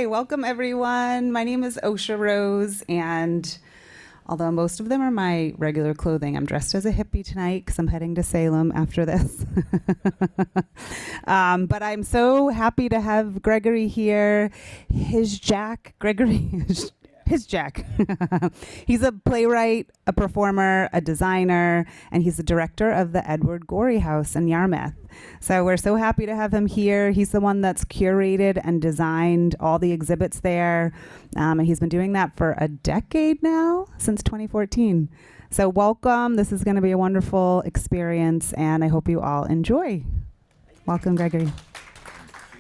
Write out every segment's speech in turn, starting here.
Hi, welcome everyone. My name is Osha Rose, and although most of them are my regular clothing, I'm dressed as a hippie tonight because I'm heading to Salem after this. But I'm so happy to have Gregory here. Hischak. He's a playwright, a performer, a designer, and he's the director of the Edward Gorey House in Yarmouth. So we're so happy to have him here. He's the one that's curated and designed all the exhibits there. And he's been doing that for a decade now, since 2014. So welcome. This is going to be a wonderful experience, and I hope you all enjoy. Welcome, Gregory.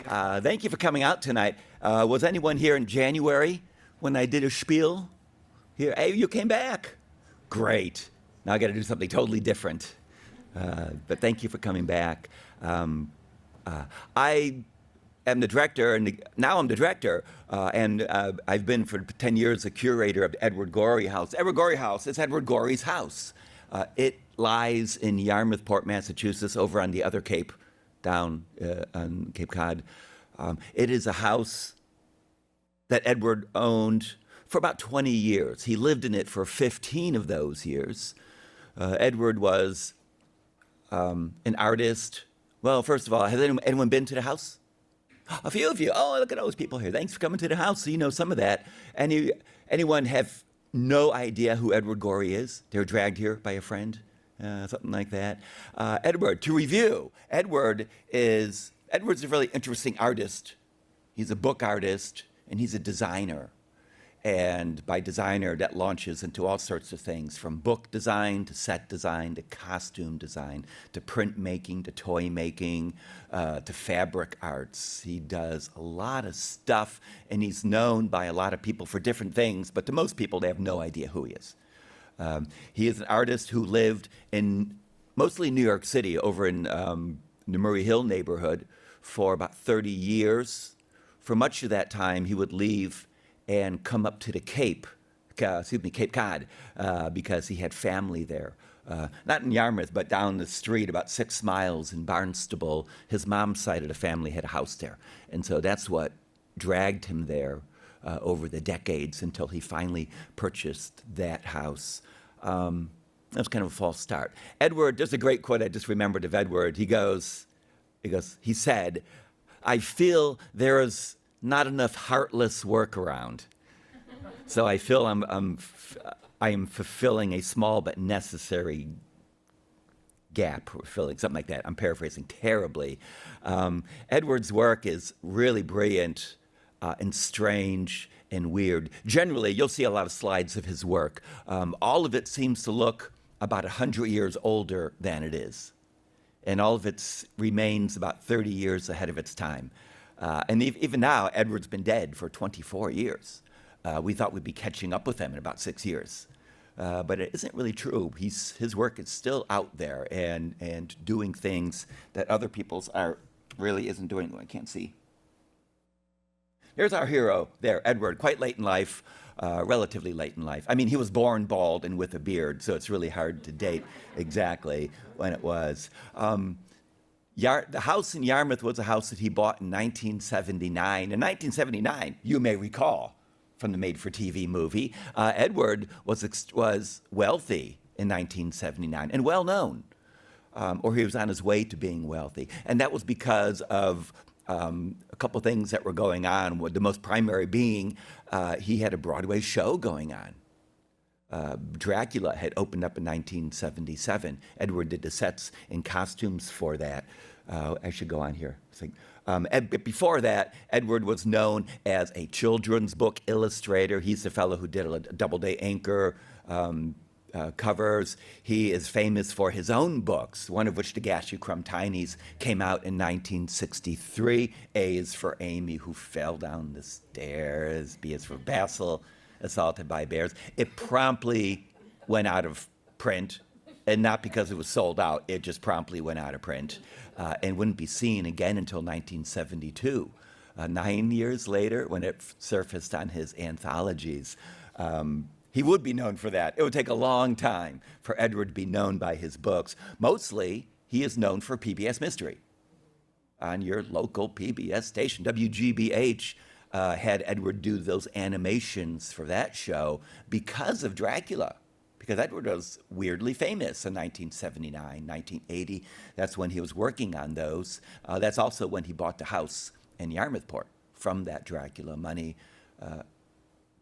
Thank you for coming out tonight. Was anyone here in January when I did a spiel? Here, hey, you came back. Great. Now I got to do something totally different. But thank you for coming back. I am the director, and now I'm the director, and I've been for 10 years the curator of the Edward Gorey House. Edward Gorey House is Edward Gorey's house. It lies in Yarmouth Port, Massachusetts, over on the other cape, down on Cape Cod. It is a house that Edward owned for about 20 years. He lived in it for 15 of those years. Edward was an artist. Well, first of all, has anyone been to the house? A few of you. Oh, look at all those people here. Thanks for coming to the house. So you know some of that. Anyone have no idea who Edward Gorey is? They were dragged here by a friend, something like that. Edward, to review, Edward's a really interesting artist. He's a book artist, and he's a designer. And by designer, that launches into all sorts of things, from book design to set design to costume design to printmaking to toy making to fabric arts. He does a lot of stuff, and he's known by a lot of people for different things, but to most people, they have no idea who he is. He is an artist who lived in mostly New York City, over in the Murray Hill neighborhood for about 30 years. For much of that time, he would leave and come up to the Cape Cod, because he had family there. Not in Yarmouth, but down the street, about 6 miles in Barnstable. His mom's side of the family had a house there. And so that's what dragged him there over the decades until he finally purchased that house. That was kind of a false start. Edward, there's a great quote I just remembered of Edward. He said, "I feel there is not enough heartless work around. So I feel I am fulfilling a small but necessary gap," or filling, something like that. I'm paraphrasing terribly. Edward's work is really brilliant and strange and weird. Generally, you'll see a lot of slides of his work. All of it seems to look about 100 years older than it is. And all of it remains about 30 years ahead of its time. And even now, Edward's been dead for 24 years. We thought we'd be catching up with him in about 6 years. But it isn't really true. His work is still out there and doing things that other people's art really isn't doing. I can't see. There's our hero there, Edward, quite late in life, relatively late in life. I mean, he was born bald and with a beard, so it's really hard to date exactly when it was. The house in Yarmouth was a house that he bought in 1979. In 1979, you may recall from the made-for-TV movie, Edward was wealthy in 1979 and well-known, or he was on his way to being wealthy. And that was because of a couple things that were going on, the most primary being he had a Broadway show going on. Dracula had opened up in 1977. Edward did the sets and costumes for that. I should go on here. Before that, Edward was known as a children's book illustrator. He's the fellow who did a Doubleday Anchor covers. He is famous for his own books, one of which, the Gashlyrumb Tinies, came out in 1963. A is for Amy, who fell down the stairs. B is for Basil, assaulted by bears. It promptly went out of print, and not because it was sold out. It just promptly went out of print and wouldn't be seen again until 1972. 9 years later, when it surfaced on his anthologies. He would be known for that. It would take a long time for Edward to be known by his books. Mostly, he is known for PBS Mystery on your local PBS station, WGBH. had Edward do those animations for that show because of Dracula. Because Edward was weirdly famous in 1979, 1980. That's when he was working on those. That's also when he bought the house in Yarmouth Port from that Dracula money.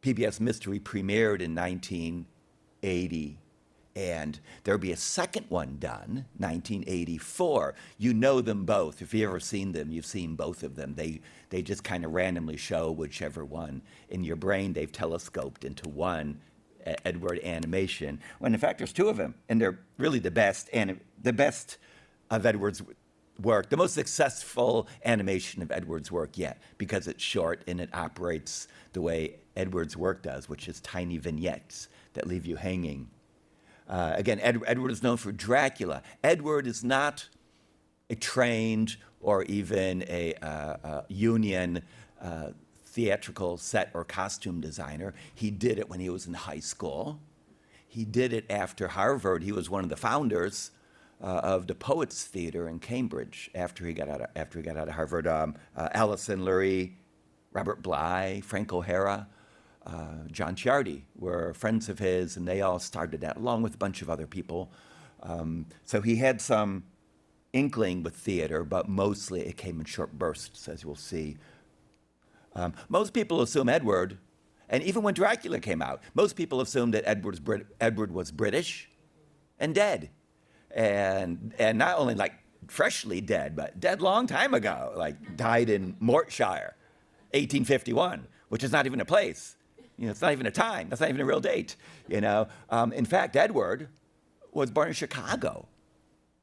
PBS Mystery premiered in 1980, and there'll be a second one done, 1984. You know them both. If you've ever seen them, you've seen both of them. They just kind of randomly show whichever one. In your brain, they've telescoped into one Edward animation, when in fact there's two of them, and they're really the best of Edward's work, the most successful animation of Edward's work yet, because it's short and it operates the way Edward's work does, which is tiny vignettes that leave you hanging. Again, Edward is known for Dracula. Edward is not a trained or even a union theatrical set or costume designer. He did it when he was in high school. He did it after Harvard. He was one of the founders of the Poets Theater in Cambridge after he got out of Harvard. Allison Lurie, Robert Bly, Frank O'Hara, John Ciardi were friends of his, and they all started that along with a bunch of other people. So he had some inkling with theater, but mostly it came in short bursts, as you'll see. Most people assume Edward, and even when Dracula came out, most people assumed that Edward was British and dead. And not only like freshly dead, but dead long time ago, like died in Mortshire, 1851, which is not even a place. It's not even a time. That's not even a real date, In fact, Edward was born in Chicago.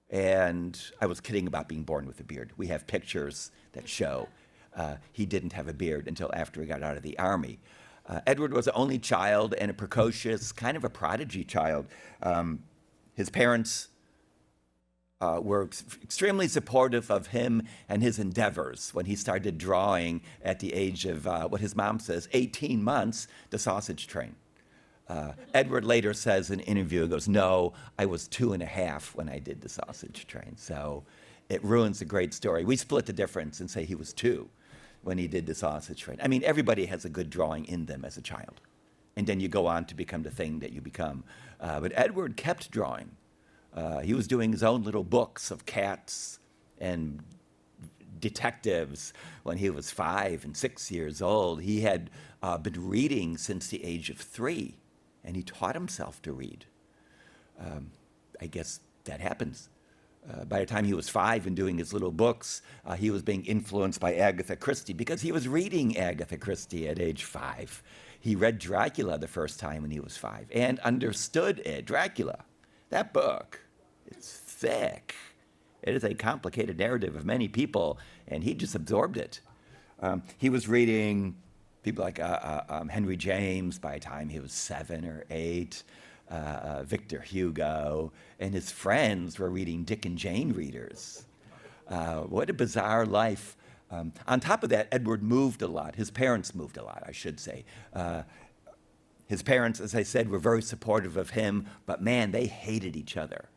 And I was kidding about being born with a beard. We have pictures that show he didn't have a beard until after he got out of the army. Edward was the only child and a precocious, kind of a prodigy child. His parents were extremely supportive of him and his endeavors when he started drawing at the age of, what his mom says, 18 months, the sausage train. Edward later says in an interview, he goes, "No, I was 2.5 when I did the sausage train." So it ruins the great story. We split the difference and say he was 2 when he did the sausage train. I mean, everybody has a good drawing in them as a child. And then you go on to become the thing that you become. But Edward kept drawing. He was doing his own little books of cats and detectives when he was 5 and 6 years old. He had been reading since the age of 3, and he taught himself to read. I guess that happens. By the time he was 5 and doing his little books, he was being influenced by Agatha Christie because he was reading Agatha Christie at age 5. He read Dracula the first time when he was 5 and understood it. Dracula, that book, it's thick. It is a complicated narrative of many people, and he just absorbed it. He was reading people like Henry James by the time he was 7 or 8. Victor Hugo, and his friends were reading Dick and Jane readers. What a bizarre life. On top of that, Edward moved a lot. His parents moved a lot, I should say. His parents, as I said, were very supportive of him, but man, they hated each other.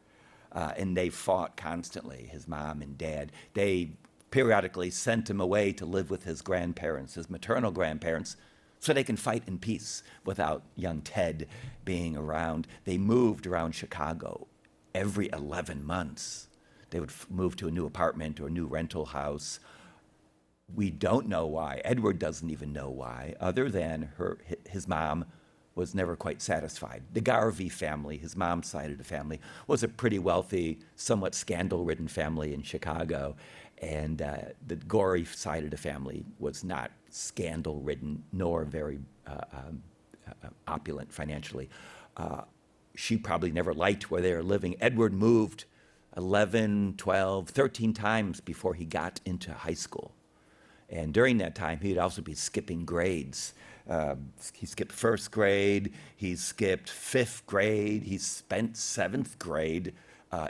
And they fought constantly, his mom and dad. They periodically sent him away to live with his grandparents, his maternal grandparents, so they can fight in peace without young Ted being around. They moved around Chicago every 11 months. They would move to a new apartment or a new rental house. We don't know why. Edward doesn't even know why, other than his mom was never quite satisfied. The Garvey family, his mom's side of the family, was a pretty wealthy, somewhat scandal-ridden family in Chicago. And the Gorey side of the family was not scandal-ridden nor very opulent financially. She probably never liked where they were living. Edward moved 11, 12, 13 times before he got into high school. And during that time, he'd also be skipping grades. He skipped first grade, he skipped 5th grade, he spent 7th grade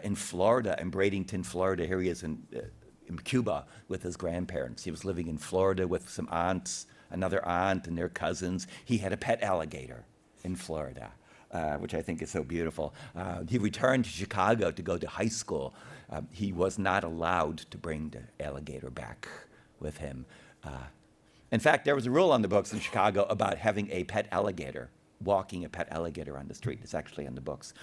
in Florida, in Bradenton, Florida. Here he is in Cuba with his grandparents. He was living in Florida with some aunts, another aunt and their cousins. He had a pet alligator in Florida, which I think is so beautiful. He returned to Chicago to go to high school. He was not allowed to bring the alligator back with him. In fact, there was a rule on the books in Chicago about having a pet alligator, walking a pet alligator on the street. It's actually on the books.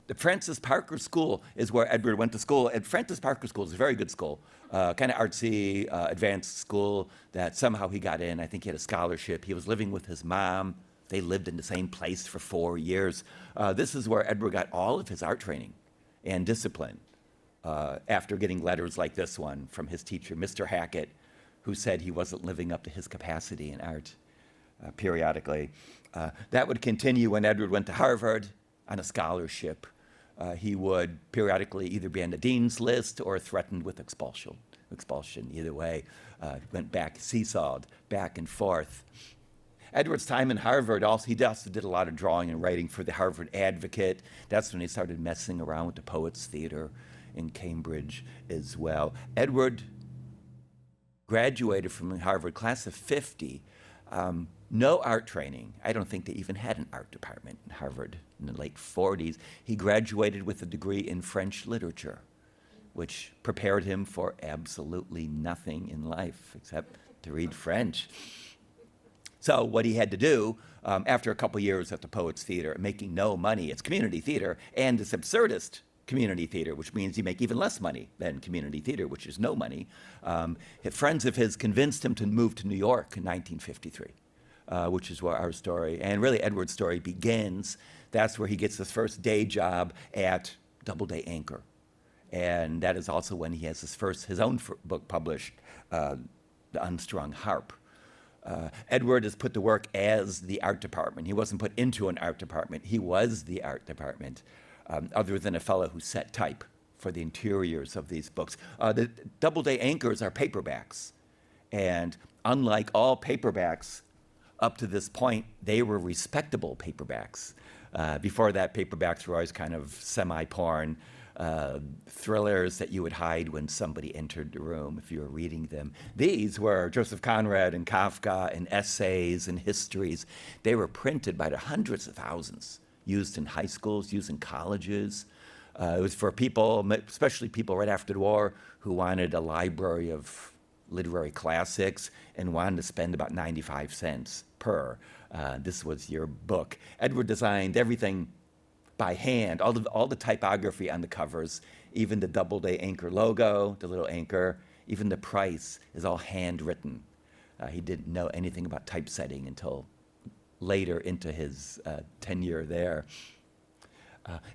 The Francis Parker School is where Edward went to school. And Francis Parker School is a very good school, kind of artsy, advanced school that somehow he got in. I think he had a scholarship. He was living with his mom. They lived in the same place for 4 years. This is where Edward got all of his art training and discipline after getting letters like this one from his teacher, Mr. Hackett, who said he wasn't living up to his capacity in art periodically. That would continue when Edward went to Harvard on a scholarship. He would periodically either be on the dean's list or threatened with expulsion. Either way, went back, seesawed back and forth. Edward's time in Harvard, he also did a lot of drawing and writing for the Harvard Advocate. That's when he started messing around with the Poets Theater in Cambridge as well. Edward graduated from the Harvard class of 50. No art training. I don't think they even had an art department in Harvard in the late 40s. He graduated with a degree in French literature, which prepared him for absolutely nothing in life except to read French. So what he had to do, after a couple years at the Poets Theater, making no money, it's community theater, and it's absurdist community theater, which means you make even less money than community theater, which is no money. Friends of his convinced him to move to New York in 1953, which is where our story, and really Edward's story, begins. That's where he gets his first day job at Doubleday Anchor. And that is also when he has his own book published, The Unstrung Harp. Edward is put to work as the art department. He wasn't put into an art department. He was the art department, other than a fellow who set type for the interiors of these books. The Doubleday Anchors are paperbacks. And unlike all paperbacks, up to this point, they were respectable paperbacks. Before that, paperbacks were always kind of semi-porn thrillers that you would hide when somebody entered the room if you were reading them. These were Joseph Conrad and Kafka and essays and histories. They were printed by the hundreds of thousands, used in high schools, used in colleges. It was for people, especially people right after the war, who wanted a library of literary classics and wanted to spend about 95 cents per. This was your book. Edward designed everything by hand, all the typography on the covers, even the Doubleday Anchor logo, the little anchor, even the price is all handwritten. He didn't know anything about typesetting until later into his tenure there.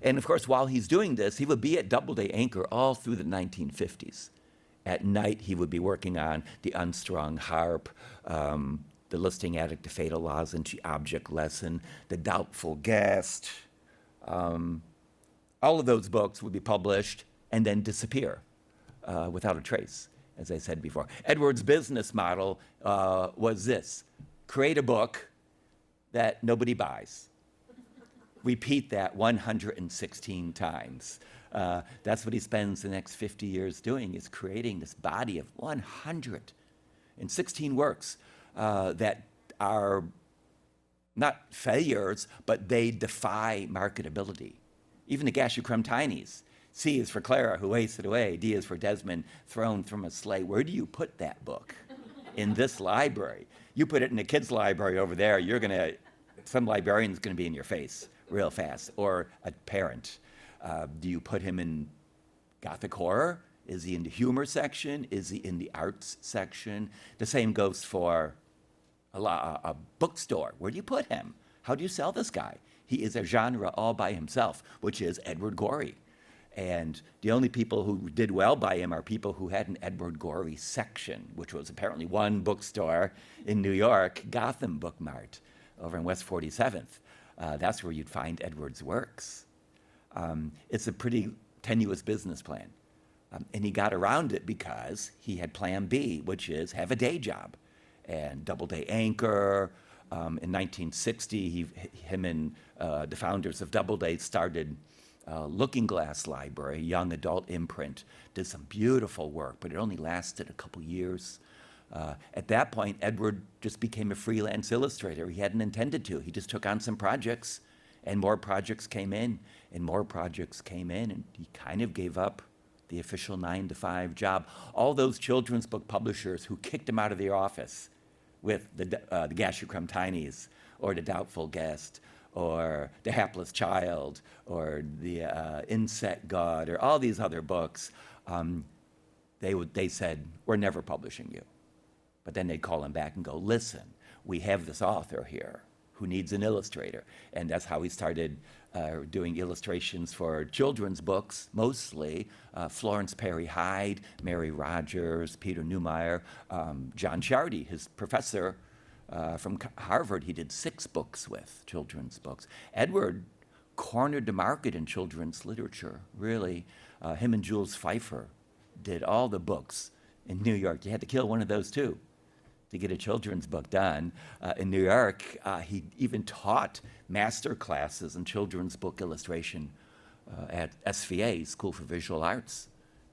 And of course, while he's doing this, he would be at Doubleday Anchor all through the 1950s. At night, he would be working on the Unstrung Harp, the Listing Attic to Fatal Lozenge, the Object Lesson, the Doubtful Guest. All of those books would be published and then disappear without a trace, as I said before. Edward's business model was this: create a book that nobody buys. Repeat that 116 times. That's what he spends the next 50 years doing, is creating this body of 116 works that are not failures, but they defy marketability. Even the Gashlyrumb Tinies. C is for Clara, who wasted away. D is for Desmond, thrown from a sleigh. Where do you put that book? In this library. You put it in the kids' library over there, some librarian's gonna be in your face real fast, or a parent. Do you put him in Gothic horror? Is he in the humor section? Is he in the arts section? The same goes for a bookstore. Where do you put him? How do you sell this guy? He is a genre all by himself, which is Edward Gorey. And the only people who did well by him are people who had an Edward Gorey section, which was apparently one bookstore in New York, Gotham Book Mart, over in West 47th. That's where you'd find Edward's works. It's a pretty tenuous business plan. And he got around it because he had plan B, which is have a day job. And Doubleday Anchor. In 1960, him and the founders of Doubleday started Looking Glass Library, a young adult imprint. Did some beautiful work, but it only lasted a couple years. At that point, Edward just became a freelance illustrator. He hadn't intended to. He just took on some projects, and more projects came in, and more projects came in, and he kind of gave up the official 9-to-5 job. All those children's book publishers who kicked him out of their office with the Gashlyrumb Tinies, or the Doubtful Guest, or The Hapless Child, or the Insect God, or all these other books, they said, we're never publishing you. But then they'd call him back and go, listen, we have this author here who needs an illustrator. And that's how he started doing illustrations for children's books, mostly Florence Perry Hyde, Mary Rogers, Peter Neumeyer, John Shardy, his professor from Harvard, he did 6 books with, children's books. Edward cornered the market in children's literature, really. Him and Jules Feiffer did all the books in New York. You had to kill one of those too to get a children's book done. In New York, he even taught master classes in children's book illustration at SVA, School for Visual Arts,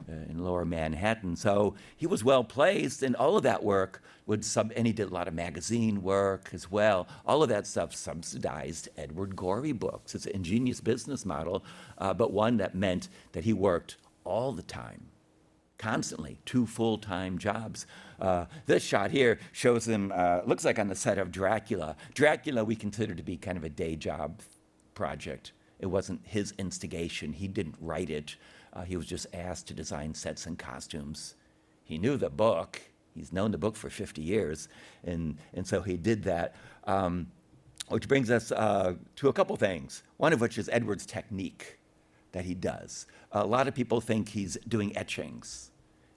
in Lower Manhattan. So he was well placed, and all of that work and he did a lot of magazine work as well. All of that stuff subsidized Edward Gorey books. It's an ingenious business model, but one that meant that he worked all the time, constantly, 2 full-time jobs. This shot here shows him, looks like on the set of Dracula. Dracula we consider to be kind of a day job project. It wasn't his instigation. He didn't write it. He was just asked to design sets and costumes. He knew the book. He's known the book for 50 years, and so he did that. Which brings us to a couple things, one of which is Edward's technique that he does. A lot of people think he's doing etchings.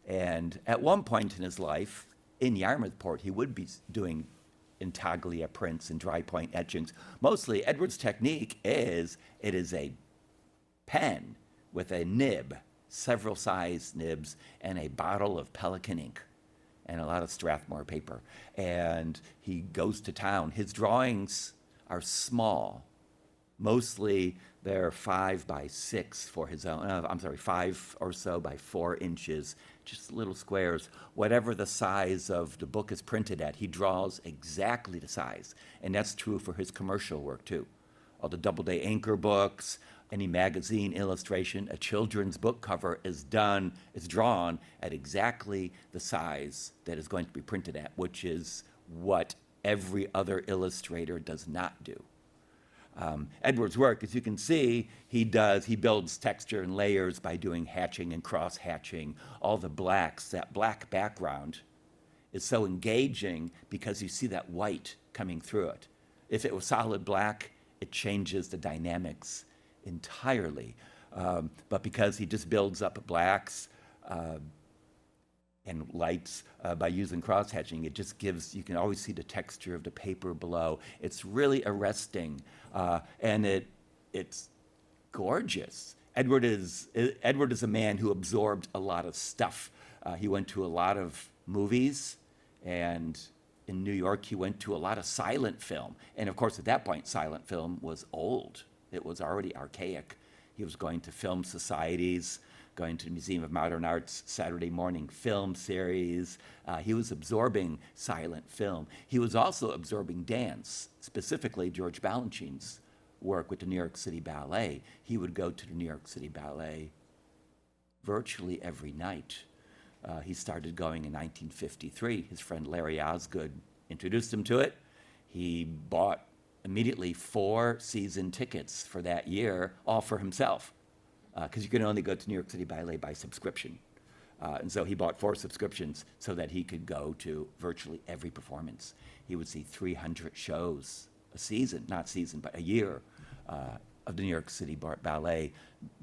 And at one point in his life, in Yarmouth Port, he would be doing intarglia prints and dry point etchings. Mostly, Edward's technique is, it is a pen with a nib, several size nibs, and a bottle of Pelican ink, and a lot of Strathmore paper. And he goes to town. His drawings are small. Mostly they're 5 by 6 for his own, 5 or so by 4 inches, just little squares. Whatever the size of the book is printed at, he draws exactly the size. And that's true for his commercial work too. All the Doubleday Anchor books, any magazine illustration, a children's book cover is drawn at exactly the size that is going to be printed at, which is what every other illustrator does not do. Edward's work, as you can see, he builds texture and layers by doing hatching and cross-hatching. All the blacks, that black background is so engaging because you see that white coming through it. If it was solid black, it changes the dynamics entirely. But because he just builds up blacks and lights by using cross-hatching, it just gives, you can always see the texture of the paper below. It's really arresting, and it's gorgeous. Edward is a man who absorbed a lot of stuff. He went to a lot of movies, and in New York he went to a lot of silent film. And of course at that point silent film was old. It was already archaic. He was going to film societies, going to the Museum of Modern Art's Saturday morning film series. He was absorbing silent film. He was also absorbing dance, specifically George Balanchine's work with the New York City Ballet. He would go to the New York City Ballet virtually every night. He started going in 1953. His friend Larry Osgood introduced him to it. He bought immediately 4 season tickets for that year, all for himself, because you can only go to New York City Ballet by subscription. And so he bought 4 subscriptions so that he could go to virtually every performance. He would see 300 shows a year of the New York City Ballet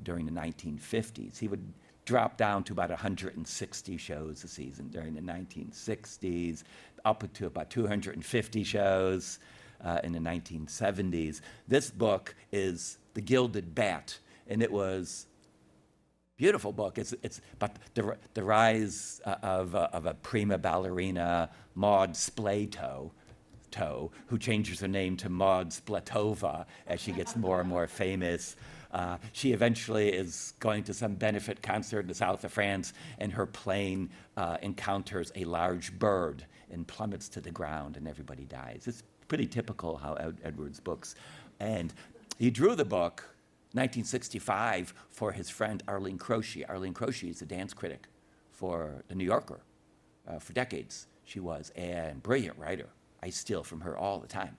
during the 1950s. He would drop down to about 160 shows a season during the 1960s, up to about 250 shows in the 1970s. This book is The Gilded Bat, and it was a beautiful book. It's about the rise of a prima ballerina, Maud Splatow, who changes her name to Maud Splatova as she gets more and more famous. She eventually is going to some benefit concert in the south of France, and her plane encounters a large bird and plummets to the ground, and everybody dies. It's pretty typical how Edward's books. And he drew the book 1965 for his friend Arlene Crochy. Arlene Crochy is a dance critic for The New Yorker for decades. She was a brilliant writer. I steal from her all the time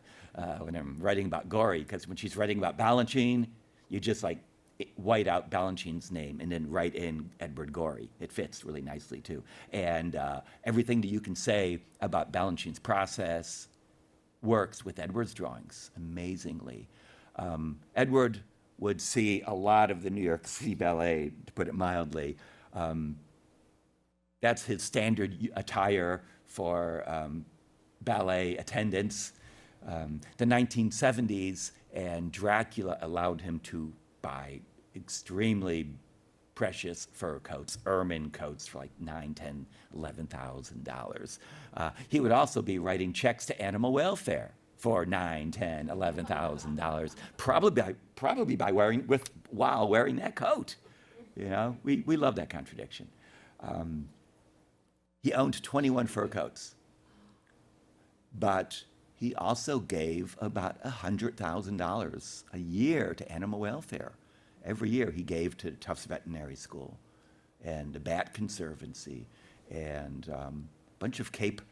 when I'm writing about Gorey, because when she's writing about Balanchine, you just like white out Balanchine's name and then write in Edward Gorey. It fits really nicely too. And everything that you can say about Balanchine's process works with Edward's drawings amazingly. Edward would see a lot of the New York City Ballet, to put it mildly. That's his standard attire for ballet attendance. The 1970s and Dracula allowed him to buy extremely precious fur coats, ermine coats for like $9,000, $10,000, $11,000. He would also be writing checks to animal welfare for $9,000, $10,000, $11,000, probably while wearing that coat. You know, we love that contradiction. He owned 21 fur coats, but he also gave about $100,000 a year to animal welfare. Every year he gave to Tufts Veterinary School and the Bat Conservancy and a bunch of Cape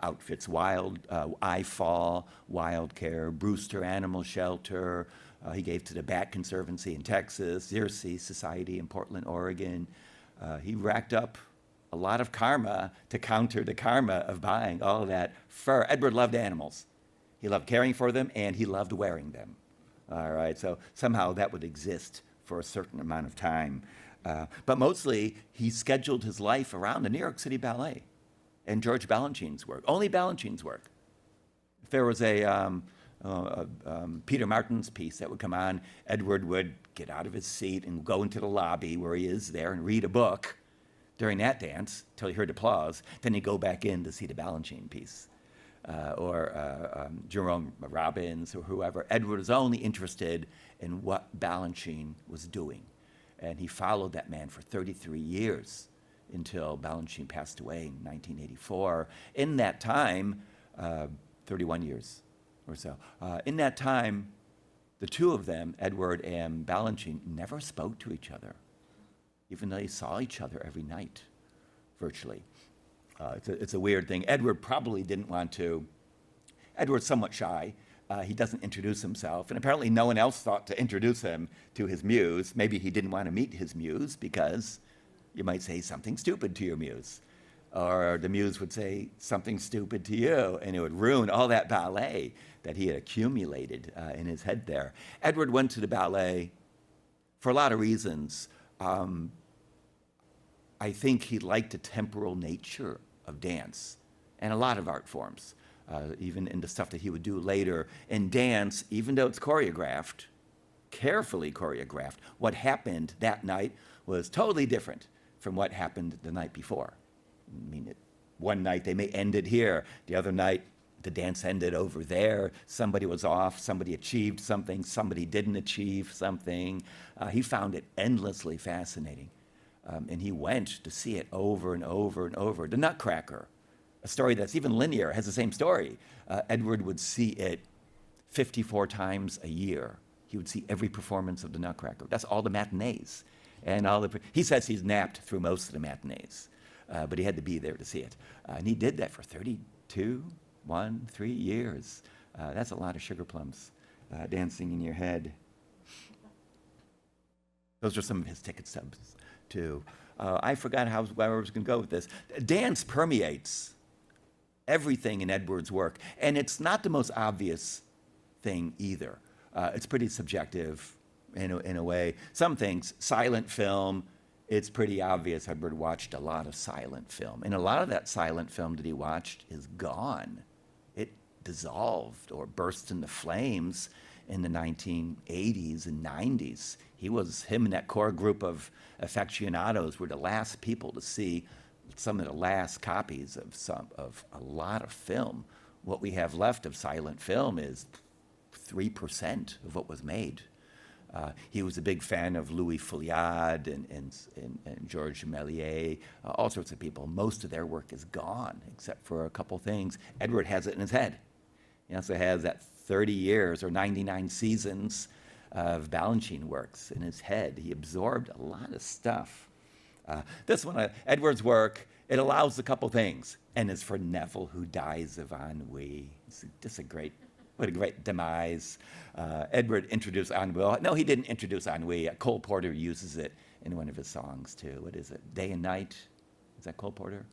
outfits, IFAW, Wild Care, Brewster Animal Shelter. He gave to the Bat Conservancy in Texas, Xerces Society in Portland, Oregon. He racked up a lot of karma to counter the karma of buying all of that fur. Edward loved animals. He loved caring for them, and he loved wearing them. All right, so somehow that would exist for a certain amount of time. But mostly, he scheduled his life around the New York City Ballet and George Balanchine's work, only Balanchine's work. If there was a Peter Martin's piece that would come on, Edward would get out of his seat and go into the lobby where he is there and read a book during that dance till he heard applause. Then he'd go back in to see the Balanchine piece. Or Jerome Robbins or whoever. Edward was only interested in what Balanchine was doing. And he followed that man for 33 years until Balanchine passed away in 1984. In that time, 31 years or so, in that time, the two of them, Edward and Balanchine, never spoke to each other, even though they saw each other every night, virtually. It's a weird thing. Edward probably didn't want to. Edward's somewhat shy. He doesn't introduce himself, and apparently no one else thought to introduce him to his muse. Maybe he didn't want to meet his muse because you might say something stupid to your muse, or the muse would say something stupid to you, and it would ruin all that ballet that he had accumulated in his head there. Edward went to the ballet for a lot of reasons. I think he liked the temporal nature of dance and a lot of art forms, even in the stuff that he would do later. In dance, even though it's choreographed, carefully choreographed, what happened that night was totally different from what happened the night before. I mean, one night they may end it here, the other night the dance ended over there, somebody was off, somebody achieved something, somebody didn't achieve something. He found it endlessly fascinating. And he went to see it over and over and over. The Nutcracker, a story that's even linear, has the same story. Edward would see it 54 times a year. He would see every performance of the Nutcracker. That's all the matinees. And he says he's napped through most of the matinees, but he had to be there to see it. And he did that for 3 years. That's a lot of sugar plums dancing in your head. Those are some of his ticket stubs, too. I forgot where I was going to go with this. Dance permeates everything in Edward's work, and it's not the most obvious thing either. It's pretty subjective in a way. Some things, silent film, it's pretty obvious Edward watched a lot of silent film, and a lot of that silent film that he watched is gone. It dissolved or burst into flames in the 1980s and 90s. Him and that core group of aficionados were the last people to see some of the last copies of a lot of film. What we have left of silent film is 3% of what was made. He was a big fan of Louis Feuillade and Georges Méliès, all sorts of people. Most of their work is gone, except for a couple things. Edward has it in his head. He also has that 30 years or 99 seasons of Balanchine works in his head. He absorbed a lot of stuff. This one, Edward's work, it allows a couple things. N is for Neville, who dies of ennui. It's just what a great demise. Edward introduced ennui. No, he didn't introduce ennui. Cole Porter uses it in one of his songs, too. What is it? Day and Night? Is that Cole Porter?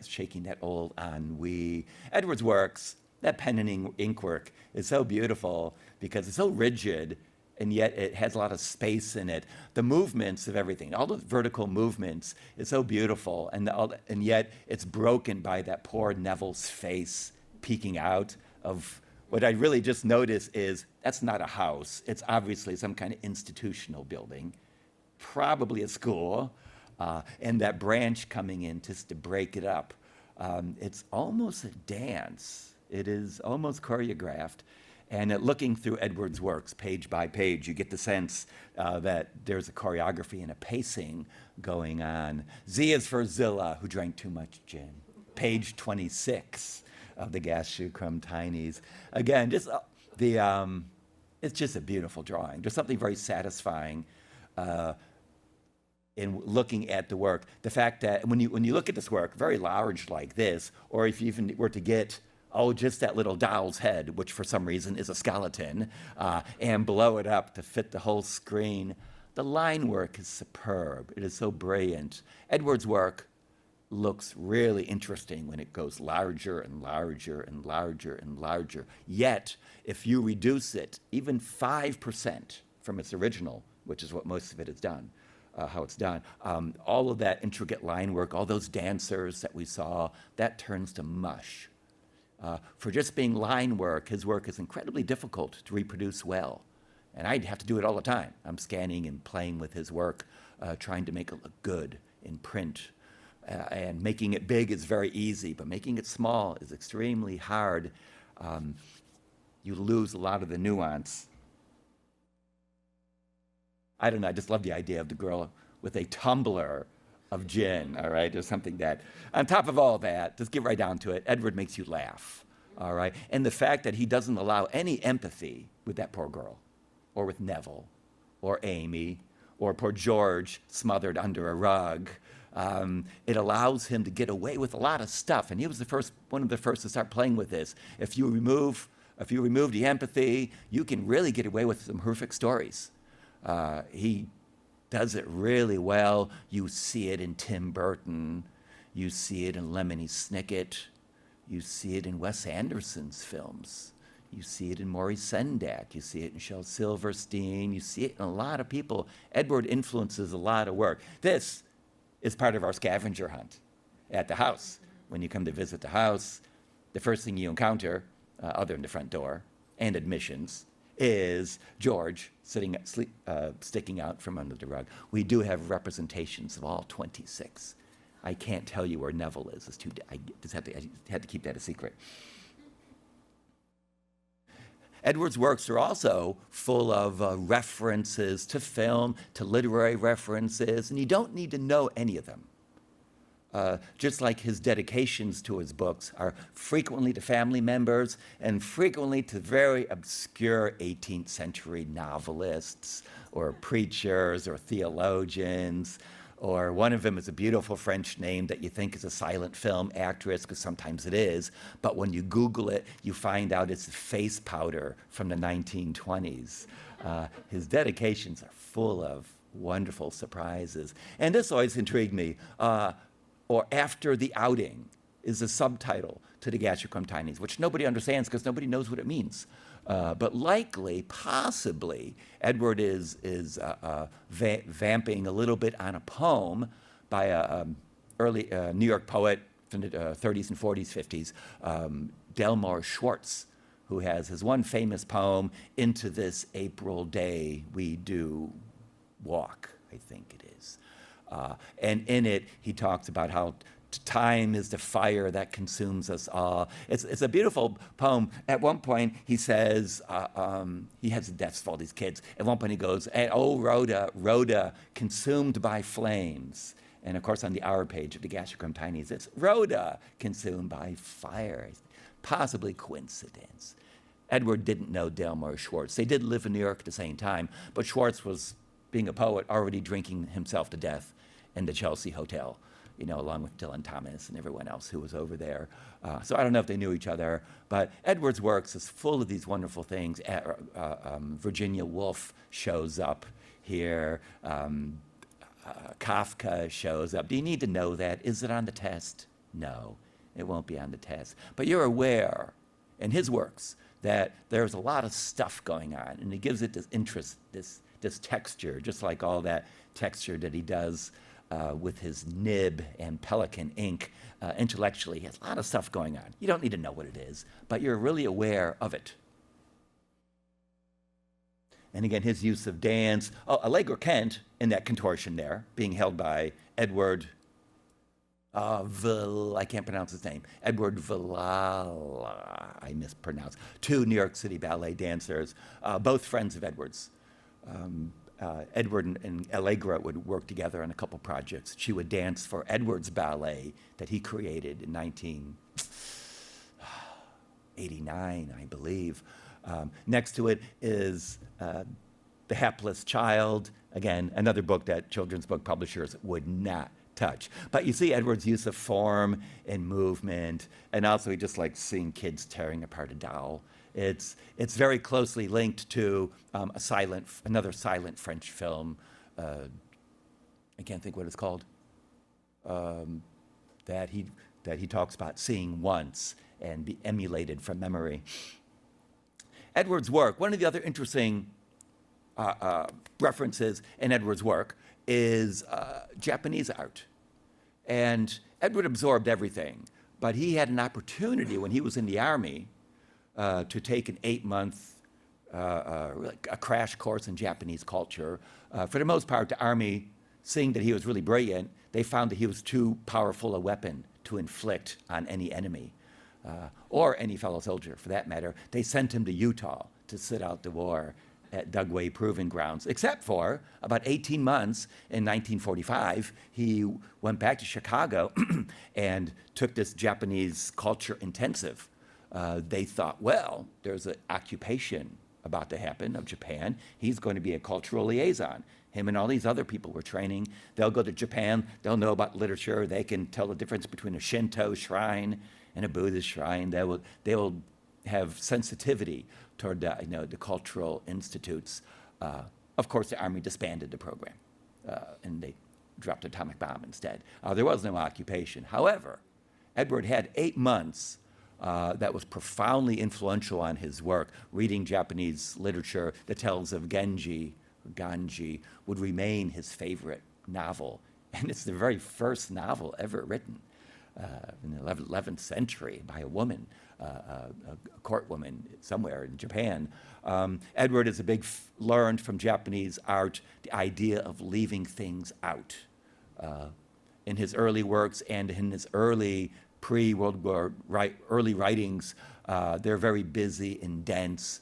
Shaking that old ennui. Edward's works, that pen and ink work, is so beautiful because it's so rigid, and yet it has a lot of space in it. The movements of everything, all the vertical movements, is so beautiful, and yet it's broken by that poor Neville's face peeking out of what I really just noticed is that's not a house. It's obviously some kind of institutional building, probably a school, and that branch coming in just to break it up. It's almost a dance. It is almost choreographed. And looking through Edward's works, page by page, you get the sense that there's a choreography and a pacing going on. Z is for Zilla, who drank too much gin. Page 26 of the Gashlyrumb Tinies. Again, just it's just a beautiful drawing. There's something very satisfying in looking at the work. The fact that when you look at this work, very large like this, or if you even were to get just that little doll's head, which for some reason is a skeleton, and blow it up to fit the whole screen. The line work is superb. It is so brilliant. Edward's work looks really interesting when it goes larger and larger and larger and larger. Yet, if you reduce it even 5% from its original, which is what most of it is done, how it's done, all of that intricate line work, all those dancers that we saw, that turns to mush. For just being line work, his work is incredibly difficult to reproduce well. And I'd have to do it all the time. I'm scanning and playing with his work, trying to make it look good in print. And making it big is very easy, but making it small is extremely hard. You lose a lot of the nuance. I don't know, I just love the idea of the girl with a tumbler of gin, all right? There's something that, on top of all that, just get right down to it, Edward makes you laugh, all right? And the fact that he doesn't allow any empathy with that poor girl, or with Neville, or Amy, or poor George smothered under a rug, it allows him to get away with a lot of stuff. And he was one of the first to start playing with this. If you remove the empathy, you can really get away with some horrific stories. He does it really well. You see it in Tim Burton. You see it in Lemony Snicket. You see it in Wes Anderson's films. You see it in Maurice Sendak. You see it in Shel Silverstein. You see it in a lot of people. Edward influences a lot of work. This is part of our scavenger hunt at the house. When you come to visit the house, the first thing you encounter, other than the front door and admissions, is George sticking out from under the rug. We do have representations of all 26. I can't tell you where Neville is. I just had to keep that a secret. Edward's works are also full of references to film, to literary references, and you don't need to know any of them. Just like his dedications to his books are frequently to family members and frequently to very obscure 18th century novelists or preachers or theologians, or one of them is a beautiful French name that you think is a silent film actress, because sometimes it is, but when you Google it, you find out it's face powder from the 1920s. His dedications are full of wonderful surprises. And this always intrigued me. Or After the Outing is a subtitle to the Gashlyrumb Tinies, which nobody understands because nobody knows what it means. But likely, possibly, Edward is vamping a little bit on a poem by a early New York poet from the 30s and 40s, 50s, Delmore Schwartz, who has his one famous poem, Into This April Day We Do Walk, I think it is. And in it, he talks about how time is the fire that consumes us all. It's a beautiful poem. At one point, he says, he has the deaths of all these kids. At one point, he goes, "Oh, Rhoda, Rhoda, consumed by flames." And of course, on the hour page of the Gashlyrumb Tinies, it's Rhoda, consumed by fire. Possibly coincidence. Edward didn't know Delmore Schwartz. They did live in New York at the same time, but Schwartz was, being a poet, already drinking himself to death in the Chelsea Hotel along with Dylan Thomas and everyone else who was over there. So I don't know if they knew each other, but Edward's works is full of these wonderful things. Virginia Woolf shows up here. Kafka shows up. Do you need to know that? Is it on the test? No, it won't be on the test. But you're aware in his works that there's a lot of stuff going on, and he gives it this interest, this texture, just like all that texture that he does with his nib and pelican ink. Intellectually, he has a lot of stuff going on. You don't need to know what it is, but you're really aware of it. And again, his use of dance. Allegra Kent in that contortion there, being held by Edward, I can't pronounce his name, Edward Villala, I mispronounced. 2 New York City ballet dancers, both friends of Edward's. Edward and Allegra would work together on a couple projects. She would dance for Edward's ballet that he created in 1989, I believe. Next to it is The Hapless Child, again, another book that children's book publishers would not touch. But you see Edward's use of form and movement, and also he just likes seeing kids tearing apart a doll. It's very closely linked to another silent French film. I can't think what it's called. That he talks about seeing once and be emulated from memory. Edward's work. One of the other interesting references in Edward's work is Japanese art, and Edward absorbed everything. But he had an opportunity when he was in the army to take an 8-month a crash course in Japanese culture. For the most part, the Army, seeing that he was really brilliant, they found that he was too powerful a weapon to inflict on any enemy, or any fellow soldier for that matter. They sent him to Utah to sit out the war at Dugway Proving Grounds, except for about 18 months in 1945, he went back to Chicago and took this Japanese culture intensive. They thought, well, there's an occupation about to happen of Japan. He's going to be a cultural liaison. Him and all these other people were training. They'll go to Japan. They'll know about literature. They can tell the difference between a Shinto shrine and a Buddhist shrine. They will have sensitivity toward the cultural institutes. Of course, the Army disbanded the program, and they dropped an atomic bomb instead. There was no occupation. However, Edward had 8 months that was profoundly influential on his work. Reading Japanese literature, The Tales of Genji, or Ganji, would remain his favorite novel. And it's the very first novel ever written in the 11th century by a woman, a court woman somewhere in Japan. Edward is learned from Japanese art the idea of leaving things out. In his early works and in his early pre-World War early writings, they're very busy and dense.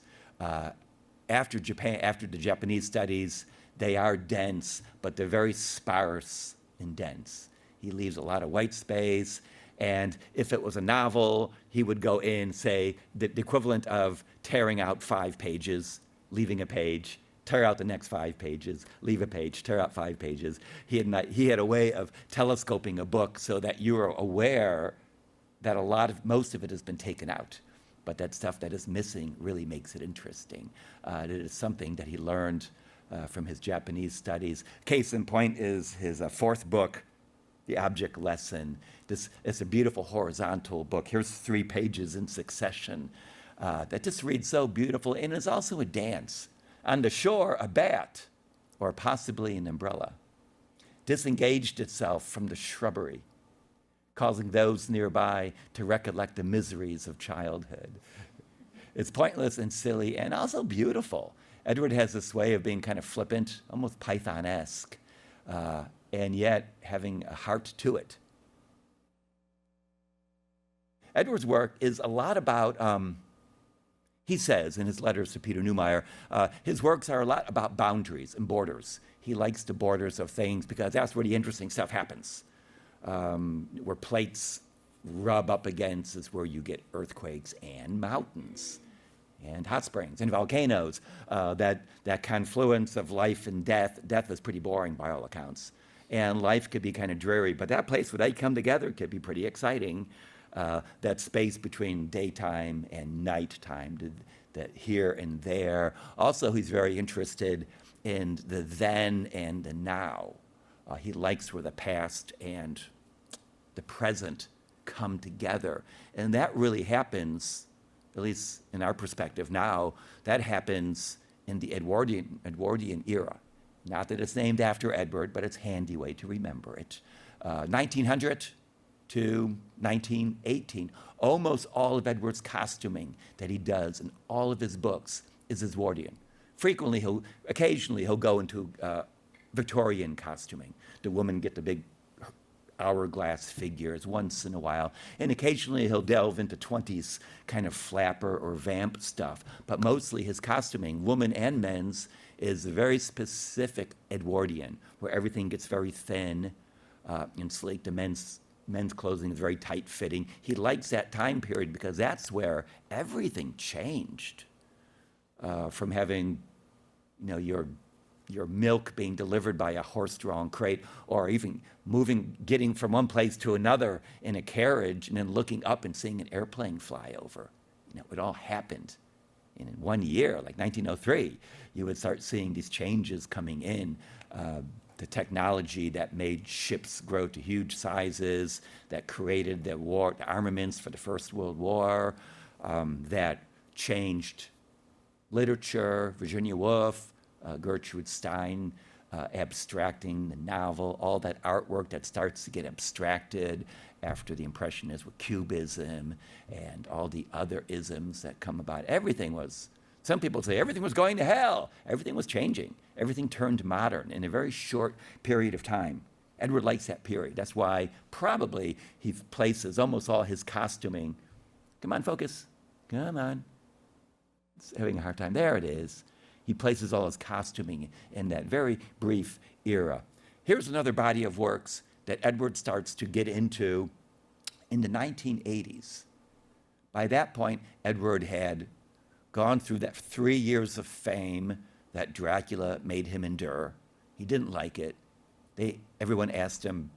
After the Japanese studies, they are dense, but they're very sparse and dense. He leaves a lot of white space, and if it was a novel, he would go in, say, the equivalent of tearing out 5 pages, leaving a page, tear out the next 5 pages, leave a page, tear out 5 pages. He had a way of telescoping a book so that you are aware that most of it has been taken out. But that stuff that is missing really makes it interesting. It is something that he learned from his Japanese studies. Case in point is his 4th book, The Object Lesson. It's a beautiful horizontal book. Here's 3 pages in succession that just reads so beautiful, and is also a dance. On the shore, a bat, or possibly an umbrella, disengaged itself from the shrubbery, causing those nearby to recollect the miseries of childhood. It's pointless and silly and also beautiful. Edward has this way of being kind of flippant, almost Python-esque, and yet having a heart to it. Edward's work is a lot about, he says in his letters to Peter Neumeyer, his works are a lot about boundaries and borders. He likes the borders of things because that's where the interesting stuff happens. Where plates rub up against is where you get earthquakes and mountains and hot springs and volcanoes. That confluence of life and death. Death is pretty boring by all accounts. and life could be kind of dreary. But that place where they come together could be pretty exciting. That space between daytime and nighttime, that here and there. Also, he's very interested in the then and the now. He likes where the past and the present come together. And that really happens, at least in our perspective now, that happens in the Edwardian era. Not that it's named after Edward, but it's a handy way to remember it. 1900 to 1918, almost all of Edward's costuming that he does in all of his books is Edwardian. Occasionally he'll go into Victorian costuming. The women get the big hourglass figures once in a while, and occasionally he'll delve into 20s kind of flapper or vamp stuff. But mostly his costuming, woman and men's, is a very specific Edwardian, where everything gets very thin and sleek. The men's clothing is very tight-fitting. He likes that time period because that's where everything changed. From having, your milk being delivered by a horse-drawn crate, or even getting from one place to another in a carriage, and then looking up and seeing an airplane fly over. It all happened in 1 year, like 1903. You would start seeing these changes coming in. The technology that made ships grow to huge sizes, that created the armaments for the First World War, that changed literature, Virginia Woolf, Gertrude Stein, abstracting the novel, all that artwork that starts to get abstracted after the Impressionists with Cubism and all the other isms that come about. Some people say everything was going to hell. Everything was changing. Everything turned modern in a very short period of time. Edward likes that period. That's why probably he places almost all his costuming. Come on, focus. Come on. It's having a hard time. There it is. He places all his costuming in that very brief era. Here's another body of works that Edward starts to get into in the 1980s. By that point, Edward had gone through that 3 years of fame that Dracula made him endure. He didn't like it. Everyone asked him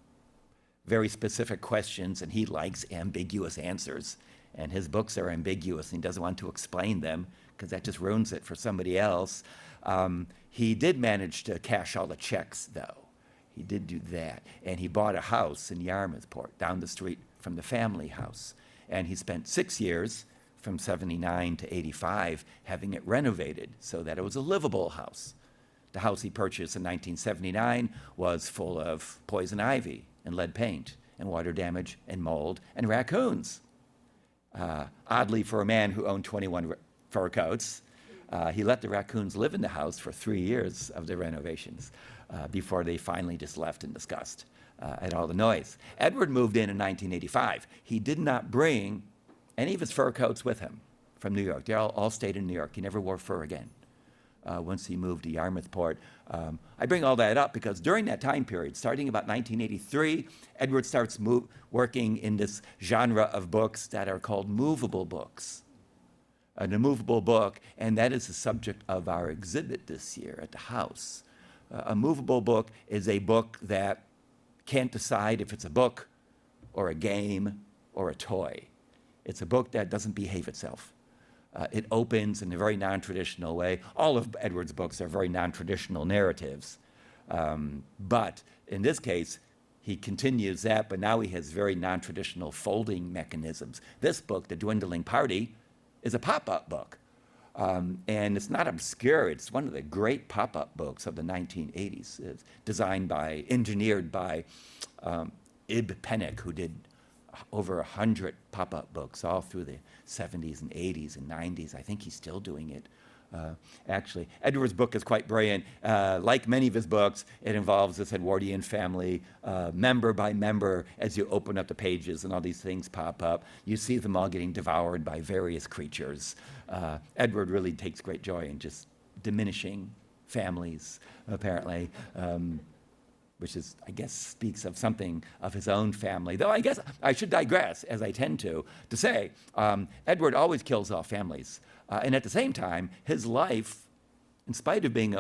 very specific questions, and he likes ambiguous answers. And his books are ambiguous, and he doesn't want to explain them because that just ruins it for somebody else. He did manage to cash all the checks, though. He did do that. And he bought a house in Yarmouth Port, down the street from the family house. And he spent 6 years, from 79 to 85, having it renovated so that it was a livable house. The house he purchased in 1979 was full of poison ivy and lead paint and water damage and mold and raccoons. Oddly, for a man who owned 21 fur coats, he let the raccoons live in the house for 3 years of the renovations before they finally just left in disgust at all the noise. Edward moved in 1985. He did not bring any of his fur coats with him from New York. They all stayed in New York. He never wore fur again once he moved to Yarmouth Port. I bring all that up because during that time period, starting about 1983, Edward starts working in this genre of books that are called movable books. An immovable book, and that is the subject of our exhibit this year at the house. A movable book is a book that can't decide if it's a book or a game or a toy. It's a book that doesn't behave itself. It opens in a very non-traditional way. All of Edward's books are very non-traditional narratives. But in this case, he continues that, but now he has very non-traditional folding mechanisms. This book, The Dwindling Party, is a pop-up book. And it's not obscure. It's one of the great pop-up books of the 1980s. It's engineered by Ib Pennick, who did over 100 pop-up books all through the 70s and 80s and 90s. I think he's still doing it, actually. Edward's book is quite brilliant. Like many of his books, it involves this Edwardian family, member by member. As you open up the pages and all these things pop up, you see them all getting devoured by various creatures. Edward really takes great joy in just diminishing families, apparently. Which is, I guess, speaks of something of his own family. Though I guess I should digress, as I tend to say, Edward always kills off families. And at the same time, his life, in spite of being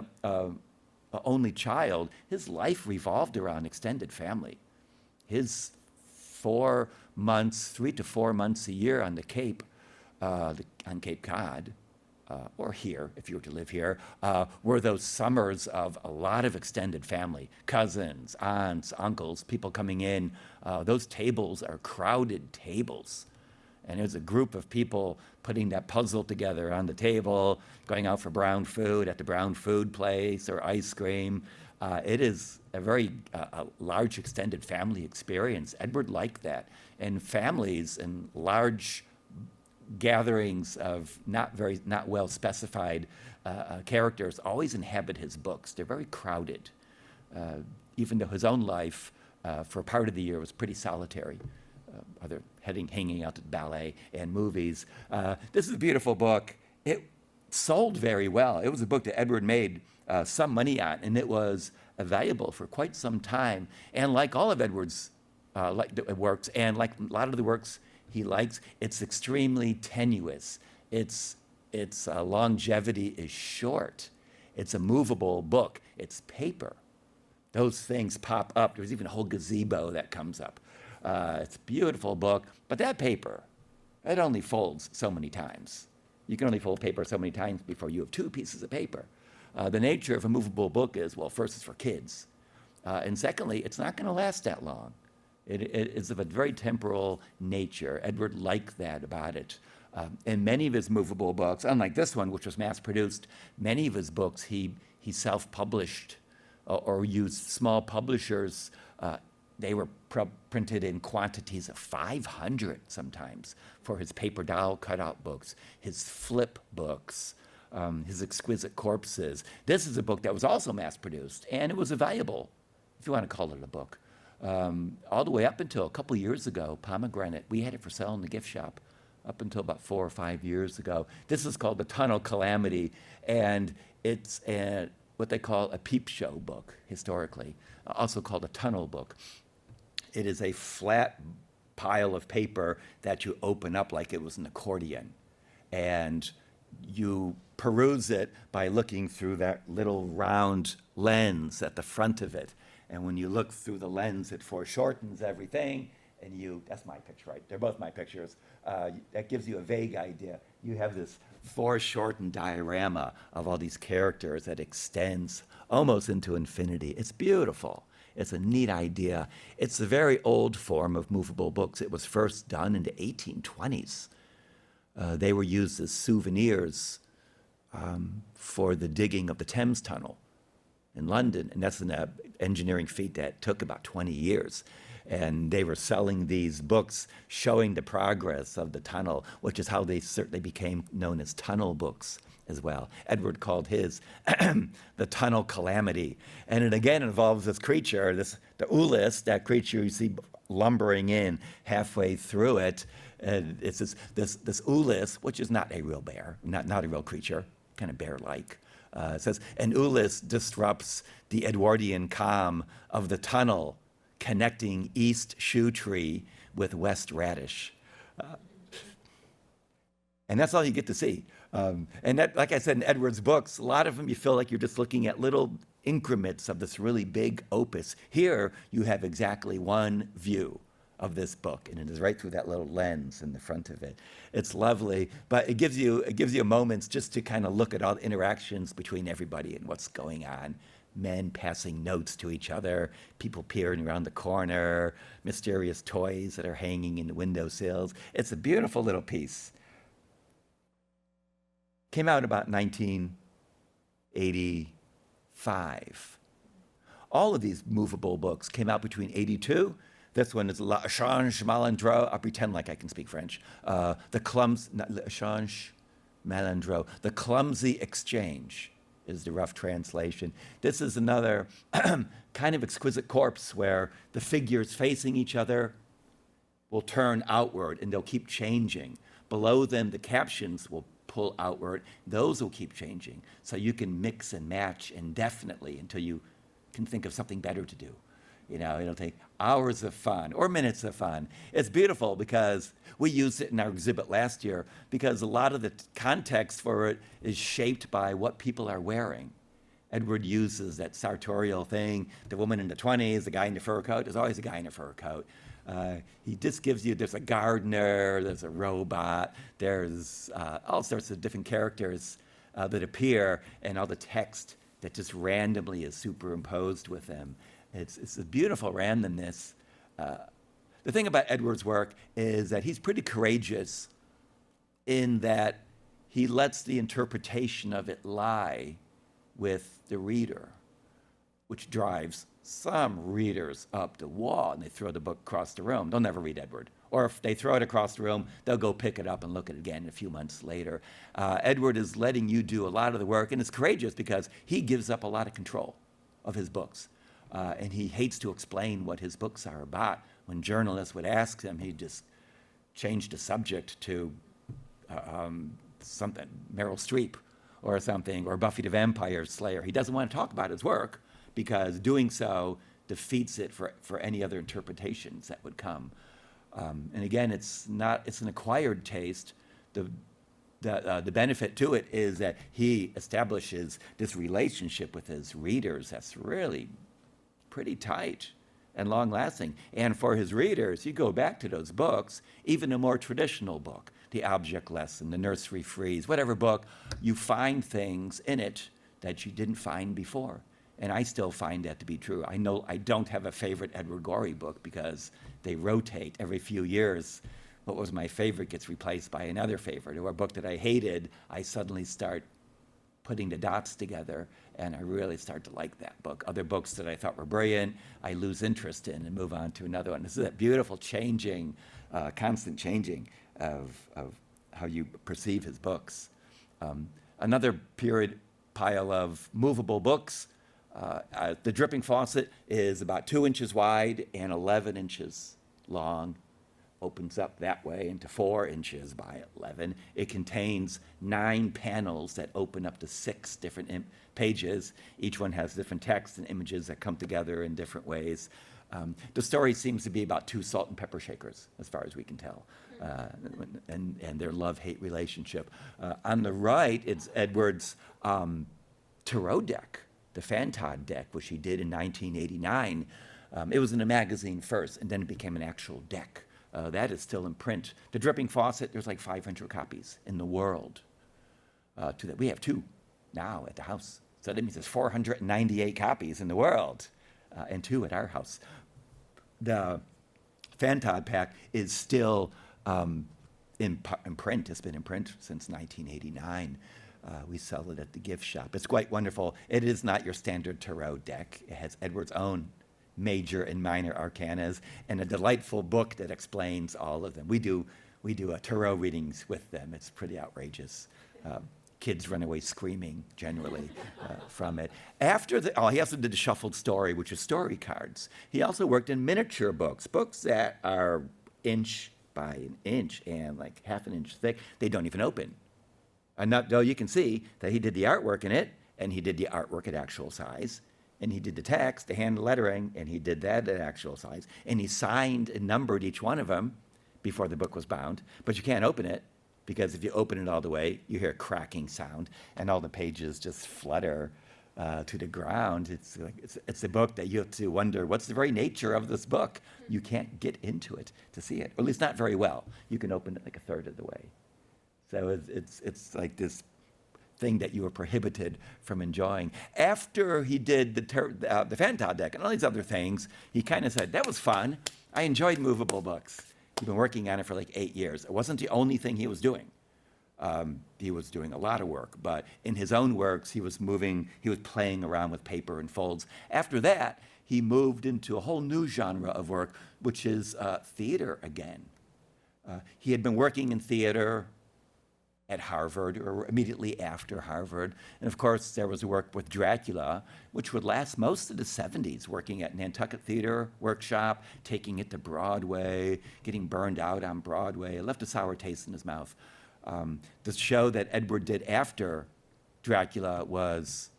only child, his life revolved around extended family. His 4 months, 3 to 4 months a year on the Cape, on Cape Cod, or here, if you were to live here, were those summers of a lot of extended family, cousins, aunts, uncles, people coming in. Those tables are crowded tables. And there's a group of people putting that puzzle together on the table, going out for brown food at the brown food place or ice cream. It is a very large extended family experience. Edward liked that. And families and large gatherings of not well specified characters always inhabit his books. They're very crowded, even though his own life for part of the year was pretty solitary. Other hanging out at ballet and movies. This is a beautiful book. It sold very well. It was a book that Edward made some money on, and it was valuable for quite some time. And like all of Edward's works, and like a lot of the works he likes, it's extremely tenuous. Its longevity is short. It's a movable book. It's paper. Those things pop up. There's even a whole gazebo that comes up. It's a beautiful book, but that paper, it only folds so many times. You can only fold paper so many times before you have 2 pieces of paper. The nature of a movable book is, well, first, it's for kids. And secondly, it's not going to last that long. It is of a very temporal nature. Edward liked that about it. In many of his movable books, unlike this one, which was mass-produced, many of his books he self-published or used small publishers. They were printed in quantities of 500 sometimes for his paper doll cutout books, his flip books, his exquisite corpses. This is a book that was also mass-produced, and it was valuable, if you want to call it a book. All the way up until a couple years ago, Pomegranate, we had it for sale in the gift shop up until about 4 or 5 years ago. This is called The Tunnel Calamity, and it's what they call a peep show book, historically, also called a tunnel book. It is a flat pile of paper that you open up like it was an accordion. And you peruse it by looking through that little round lens at the front of it. And when you look through the lens, it foreshortens everything. And that's my picture, right? They're both my pictures. That gives you a vague idea. You have this foreshortened diorama of all these characters that extends almost into infinity. It's beautiful. It's a neat idea. It's a very old form of movable books. It was first done in the 1820s. They were used as souvenirs for the digging of the Thames Tunnel in London. And that's an engineering feat that took about 20 years. And they were selling these books showing the progress of the tunnel, which is how they certainly became known as tunnel books as well. Edward called his The Tunnel Calamity. And it again involves this creature, the Ulyss, that creature you see lumbering in halfway through it. And it's this Ulyss, which is not a real bear, not a real creature, kind of bear-like. It says, and Ulyss disrupts the Edwardian calm of the tunnel connecting East Shoe Tree with West Radish. And that's all you get to see. And that, like I said, in Edward's books, a lot of them you feel like you're just looking at little increments of this really big opus. Here, you have exactly one view of this book, and it is right through that little lens in the front of it. It's lovely, but it gives you moments just to kind of look at all the interactions between everybody and what's going on. Men passing notes to each other, people peering around the corner, mysterious toys that are hanging in the windowsills. It's a beautiful little piece. Came out about 1985. All of these movable books came out between 82. This one is L'échange malandro. I'll pretend like I can speak French. L'échange malandro. The Clumsy Exchange is the rough translation. This is another kind of exquisite corpse where the figures facing each other will turn outward and they'll keep changing. Below them, the captions will pull outward. Those will keep changing. So you can mix and match indefinitely until you can think of something better to do. You know, it'll take hours of fun or minutes of fun. It's beautiful because we used it in our exhibit last year because a lot of the context for it is shaped by what people are wearing. Edward uses that sartorial thing, the woman in the 20s, the guy in the fur coat. There's always a guy in a fur coat. He just gives you, there's a gardener, there's a robot, there's all sorts of different characters that appear, and all the text that just randomly is superimposed with them. It's a beautiful randomness. The thing about Edward's work is that he's pretty courageous in that he lets the interpretation of it lie with the reader, which drives some readers up the wall, and they throw the book across the room. They'll never read Edward. Or if they throw it across the room, they'll go pick it up and look at it again a few months later. Edward is letting you do a lot of the work, and it's courageous because he gives up a lot of control of his books. And he hates to explain what his books are about. When journalists would ask him, he'd just change the subject to something, Meryl Streep or something, or Buffy the Vampire Slayer. He doesn't want to talk about his work because doing so defeats it for any other interpretations that would come. And again, it's an acquired taste. The benefit to it is that he establishes this relationship with his readers that's really pretty tight and long-lasting. And for his readers, you go back to those books, even a more traditional book, The Object Lesson, The Nursery Frieze, whatever book, you find things in it that you didn't find before. And I still find that to be true. I know I don't have a favorite Edward Gorey book because they rotate every few years. What was my favorite gets replaced by another favorite. Or a book that I hated, I suddenly start putting the dots together, and I really start to like that book. Other books that I thought were brilliant, I lose interest in and move on to another one. This is that beautiful changing, constant changing of how you perceive his books. Another period pile of movable books. The dripping faucet is about 2 inches wide and 11 inches long. Opens up that way into 4 inches by 11. It contains 9 panels that open up to 6 different pages. Each one has different text and images that come together in different ways. The story seems to be about 2 salt and pepper shakers, as far as we can tell, and their love-hate relationship. On the right, it's Edward's tarot deck, the Fantod deck, which he did in 1989. It was in a magazine first, and then it became an actual deck. That is still in print. The Dripping Faucet, there's like 500 copies in the world. To that, we have 2 now at the house. So that means there's 498 copies in the world, and 2 at our house. The Fantod pack is still in print. It's been in print since 1989. We sell it at the gift shop. It's quite wonderful. It is not your standard tarot deck. It has Edward's own major and minor arcanas, and a delightful book that explains all of them. We do tarot readings with them. It's pretty outrageous. Kids run away screaming generally from it. He also did the shuffled story, which is story cards. He also worked in miniature books that are inch by an inch and like half an inch thick. They don't even open. Though you can see that he did the artwork in it, and he did the artwork at actual size. And he did the text, the hand lettering, and he did that at actual size. And he signed and numbered each one of them before the book was bound. But you can't open it, because if you open it all the way, you hear a cracking sound, and all the pages just flutter to the ground. It's a book that you have to wonder, what's the very nature of this book? You can't get into it to see it, or at least not very well. You can open it like a third of the way. So it's like this thing that you were prohibited from enjoying. After he did the Fantod deck and all these other things, he kind of said, that was fun. I enjoyed movable books. He'd been working on it for like 8 years. It wasn't the only thing he was doing. He was doing a lot of work, but in his own works, he was playing around with paper and folds. After that, he moved into a whole new genre of work, which is theater again. He had been working in theater at Harvard, or immediately after Harvard. And of course, there was work with Dracula, which would last most of the 70s, working at Nantucket Theater Workshop, taking it to Broadway, getting burned out on Broadway. It left a sour taste in his mouth. The show that Edward did after Dracula was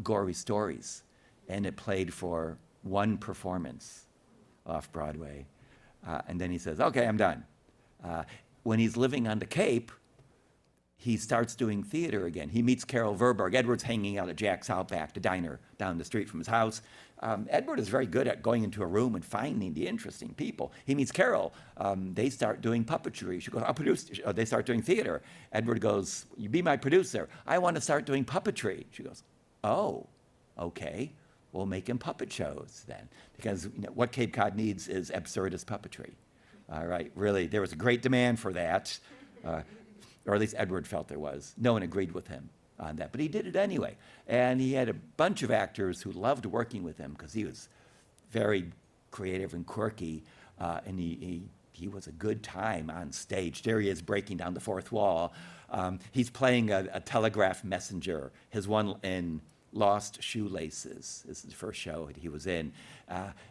Gory Stories, and it played for 1 performance off Broadway. And then he says, okay, I'm done. When he's living on the Cape, he starts doing theater again. He meets Carol Verberg. Edward's hanging out at Jack's Outback, the diner down the street from his house. Edward is very good at going into a room and finding the interesting people. He meets Carol. They start doing puppetry. She goes, I'll produce. They start doing theater. Edward goes, you be my producer. I want to start doing puppetry. She goes, oh, okay. We'll make him puppet shows then. Because what Cape Cod needs is absurdist puppetry. All right, really, there was a great demand for that. Or at least Edward felt there was. No one agreed with him on that, but he did it anyway. And he had a bunch of actors who loved working with him because he was very creative and quirky, and he was a good time on stage. There he is breaking down the fourth wall. He's playing a telegraph messenger, his one in Lost Shoelaces. This is the first show that he was in.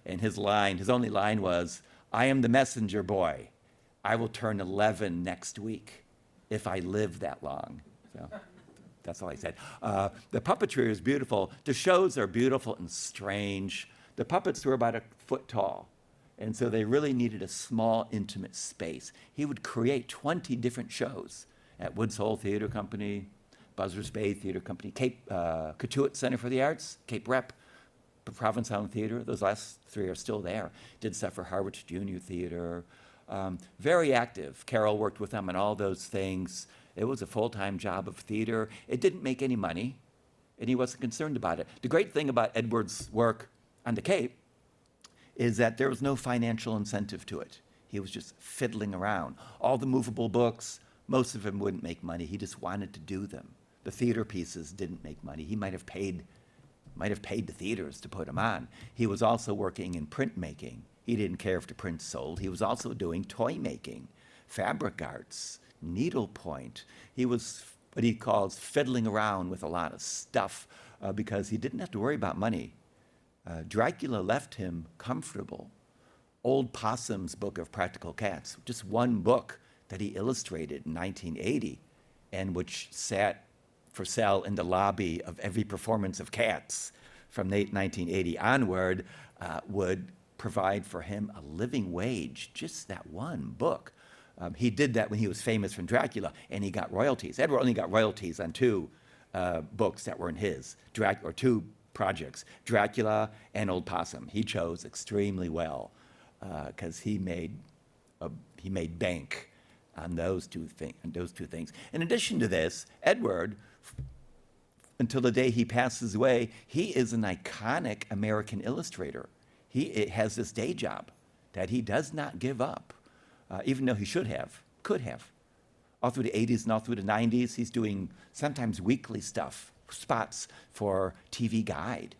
And his only line was, I am the messenger boy. I will turn 11 next week if I live that long. So that's all I said. The puppetry is beautiful. The shows are beautiful and strange. The puppets were about a foot tall, and so they really needed a small, intimate space. He would create 20 different shows at Woods Hole Theater Company, Buzzards Bay Theater Company, Cape Cotuit Center for the Arts, Cape Rep, Provincetown Theater. Those last three are still there. Did stuff for Harwich Junior Theater. Very active. Carol worked with them on all those things. It was a full-time job of theater. It didn't make any money, and he wasn't concerned about it. The great thing about Edward's work on the Cape is that there was no financial incentive to it. He was just fiddling around. All the movable books, most of them wouldn't make money. He just wanted to do them. The theater pieces didn't make money. He might have paid the theaters to put them on. He was also working in printmaking. He didn't care if the prints sold. He was also doing toy making, fabric arts, needlepoint. He was what he calls fiddling around with a lot of stuff because he didn't have to worry about money. Dracula left him comfortable. Old Possum's Book of Practical Cats, just one book that he illustrated in 1980 and which sat for sale in the lobby of every performance of Cats from 1980 onward, would provide for him a living wage, just that one book. He did that when he was famous from Dracula, and he got royalties. Edward only got royalties on two books that weren't his, or two projects, Dracula and Old Possum. He chose extremely well because he made bank on those two things. In addition to this, Edward, until the day he passes away, he is an iconic American illustrator. He has this day job that he does not give up, even though he could have. All through the 80s and all through the 90s, he's doing sometimes weekly spots for TV Guide.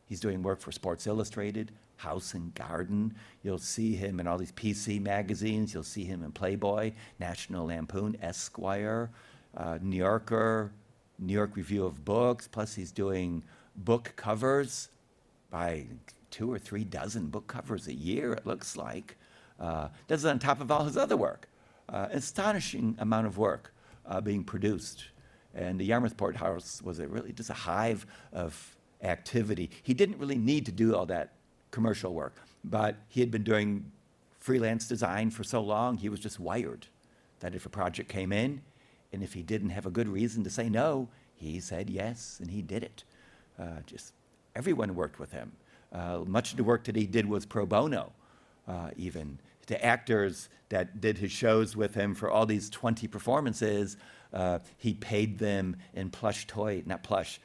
He's doing work for Sports Illustrated, House and Garden. You'll see him in all these PC magazines. You'll see him in Playboy, National Lampoon, Esquire, New Yorker, New York Review of Books. Plus, he's doing book covers by 2 or 3 dozen book covers a year, it looks like. This is on top of all his other work. Astonishing amount of work being produced. And the Yarmouth Port house was really just a hive of activity. He didn't really need to do all that commercial work, but he had been doing freelance design for so long, he was just wired that if a project came in, and if he didn't have a good reason to say no, he said yes, and he did it. Just everyone worked with him. Much of the work that he did was pro bono, even. The actors that did his shows with him for all these 20 performances, he paid them in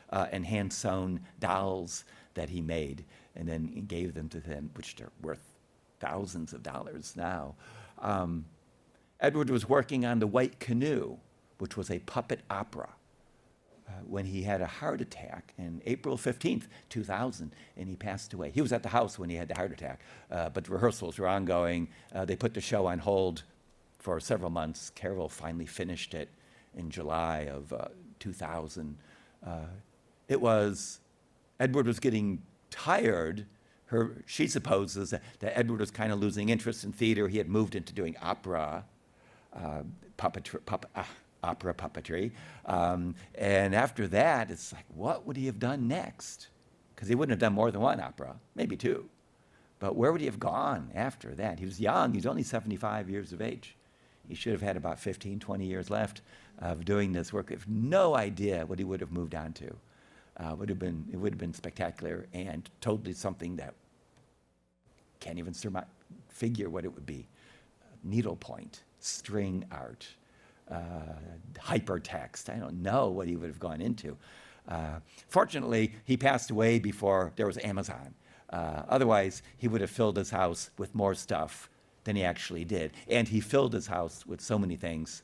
and hand-sewn dolls that he made, and then gave them to them, which are worth thousands of dollars now. Edward was working on The White Canoe, which was a puppet opera, when he had a heart attack on April 15th, 2000, and he passed away. He was at the house when he had the heart attack, but rehearsals were ongoing. They put the show on hold for several months. Carol finally finished it in July of 2000. Edward was getting tired. She supposes that Edward was kind of losing interest in theater. He had moved into doing opera puppetry. And after that, it's like, what would he have done next? Because he wouldn't have done more than one opera, maybe 2. But where would he have gone after that? He was young. He's only 75 years of age. He should have had about 15, 20 years left. of doing this work. I have no idea what he would have moved on to. It would have been spectacular and totally something that can't even figure what it would be. Needlepoint, string art, hypertext. I don't know what he would have gone into. Fortunately, he passed away before there was Amazon. Otherwise, he would have filled his house with more stuff than he actually did. And he filled his house with so many things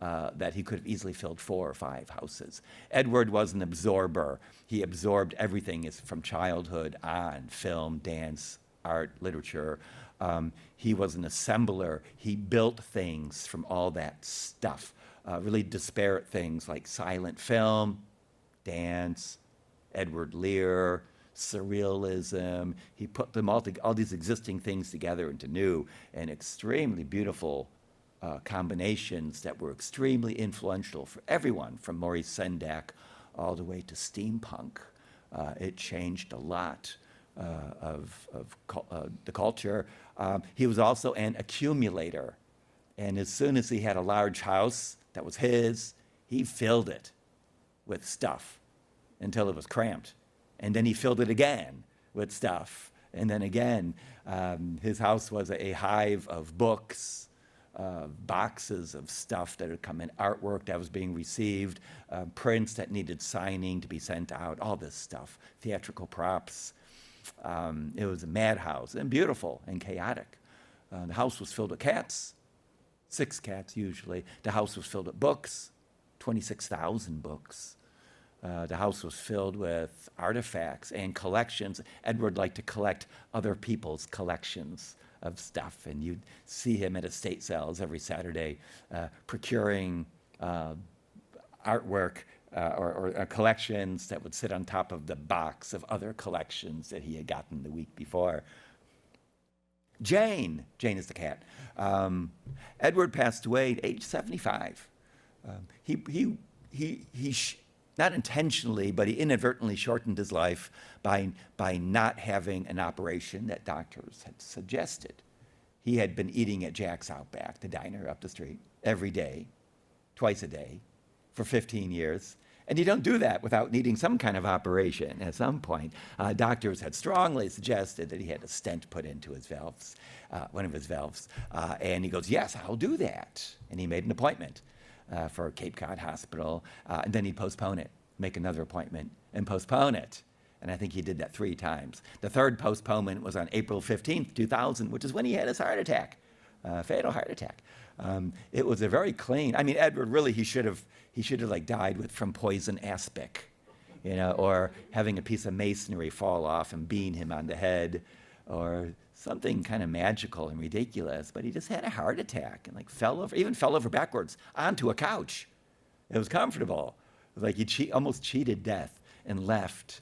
that he could have easily filled 4 or 5 houses. Edward was an absorber. He absorbed everything from childhood on: film, dance, art, literature. He was an assembler. He built things from all that stuff, really disparate things like silent film, dance, Edward Lear, surrealism. He put them all these existing things together into new and extremely beautiful combinations that were extremely influential for everyone, from Maurice Sendak all the way to steampunk. It changed a lot of the culture. He was also an accumulator. And as soon as he had a large house that was his, he filled it with stuff until it was cramped. And then he filled it again with stuff. And then again, his house was a hive of books, boxes of stuff that had come in, artwork that was being received, prints that needed signing to be sent out, all this stuff, theatrical props. It was a madhouse, and beautiful and chaotic. The house was filled with cats, 6 cats usually. The house was filled with books, 26,000 books. The house was filled with artifacts and collections. Edward liked to collect other people's collections of stuff, and you'd see him at estate sales every Saturday procuring artwork or collections that would sit on top of the box of other collections that he had gotten the week before. Jane is the cat. Edward passed away at age 75. He not intentionally, but he inadvertently shortened his life by not having an operation that doctors had suggested. He had been eating at Jack's Outback, the diner up the street, every day, twice a day, for 15 years. And you don't do that without needing some kind of operation at some point. Doctors had strongly suggested that he had a stent put into his valves, one of his valves. And he goes, yes, I'll do that. And he made an appointment for Cape Cod Hospital. And then he'd postpone it, make another appointment, and postpone it. And I think he did that 3 times. The third postponement was on April 15th, 2000, which is when he had his heart attack, fatal heart attack. It was a very clean. I mean, Edward really he should have like died from poison aspic, or having a piece of masonry fall off and bean him on the head, or something kind of magical and ridiculous. But he just had a heart attack and like fell over backwards onto a couch. It was comfortable. It was like he almost cheated death and left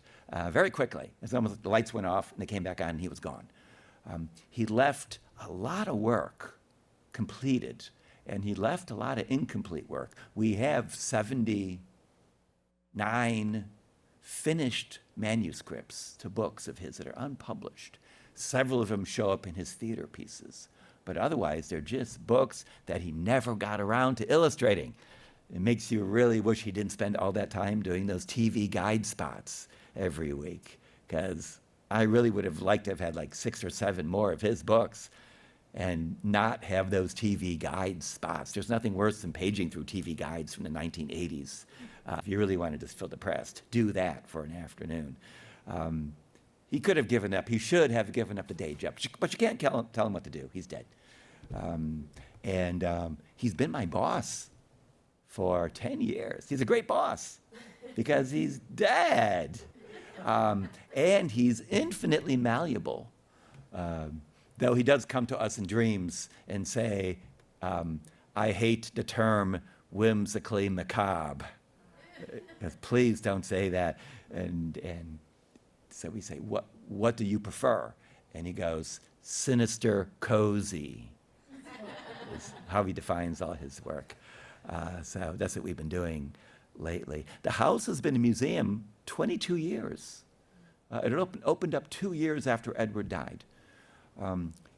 very quickly. It's almost like the lights went off and they came back on and he was gone. He left a lot of work completed, and he left a lot of incomplete work. We have 79 finished manuscripts to books of his that are unpublished. Several of them show up in his theater pieces, but otherwise they're just books that he never got around to illustrating. It makes you really wish he didn't spend all that time doing those TV guide spots every week, because I really would have liked to have had like 6 or 7 more of his books and not have those TV guide spots. There's nothing worse than paging through TV guides from the 1980s. If you really want to just feel depressed, do that for an afternoon. He could have given up. He should have given up the day job. But you can't tell him what to do. He's dead. He's been my boss for 10 years. He's a great boss because he's dead. And he's infinitely malleable. Though he does come to us in dreams and say, I hate the term whimsically macabre. Please don't say that. And so we say, what do you prefer? And he goes, sinister cozy, is how he defines all his work. So that's what we've been doing lately. The house has been a museum 22 years. It opened up 2 years after Edward died.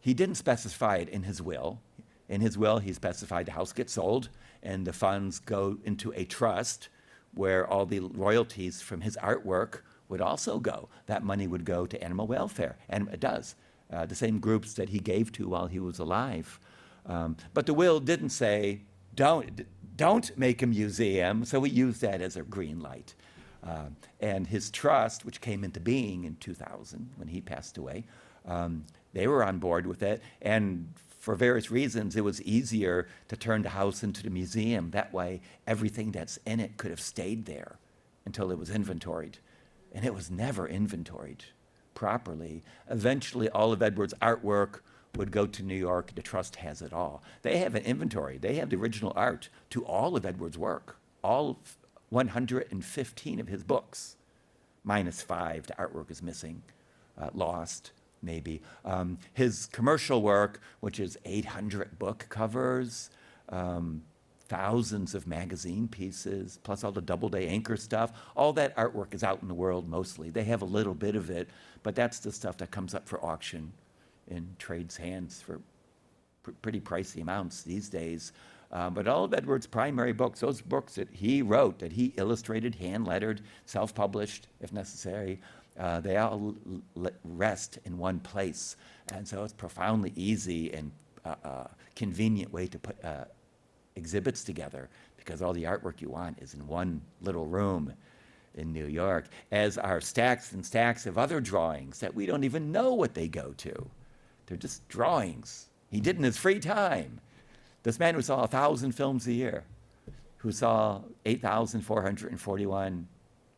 He didn't specify it in his will. In his will, he specified the house gets sold and the funds go into a trust where all the royalties from his artwork would also go. That money would go to animal welfare, and it does. The same groups that he gave to while he was alive. But the will didn't say, don't make a museum, so we used that as a green light. And his trust, which came into being in 2000 when he passed away, they were on board with it. And for various reasons, it was easier to turn the house into the museum. That way, everything that's in it could have stayed there until it was inventoried. And it was never inventoried properly. Eventually, all of Edward's artwork would go to New York. The trust has it all. They have an inventory. They have the original art to all of Edward's work, all 115 of his books, minus 5. The artwork is missing, lost, maybe. His commercial work, which is 800 book covers, thousands of magazine pieces, plus all the Doubleday anchor stuff. All that artwork is out in the world mostly. They have a little bit of it, but that's the stuff that comes up for auction in trades' hands for pretty pricey amounts these days. But all of Edward's primary books, those books that he wrote, that he illustrated, hand-lettered, self-published if necessary, they all rest in one place. And so it's profoundly easy and convenient way to put exhibits together, because all the artwork you want is in one little room in New York, as are stacks and stacks of other drawings that we don't even know what they go to. They're just drawings he did in his free time. This man who saw 1,000 films a year, who saw 8,441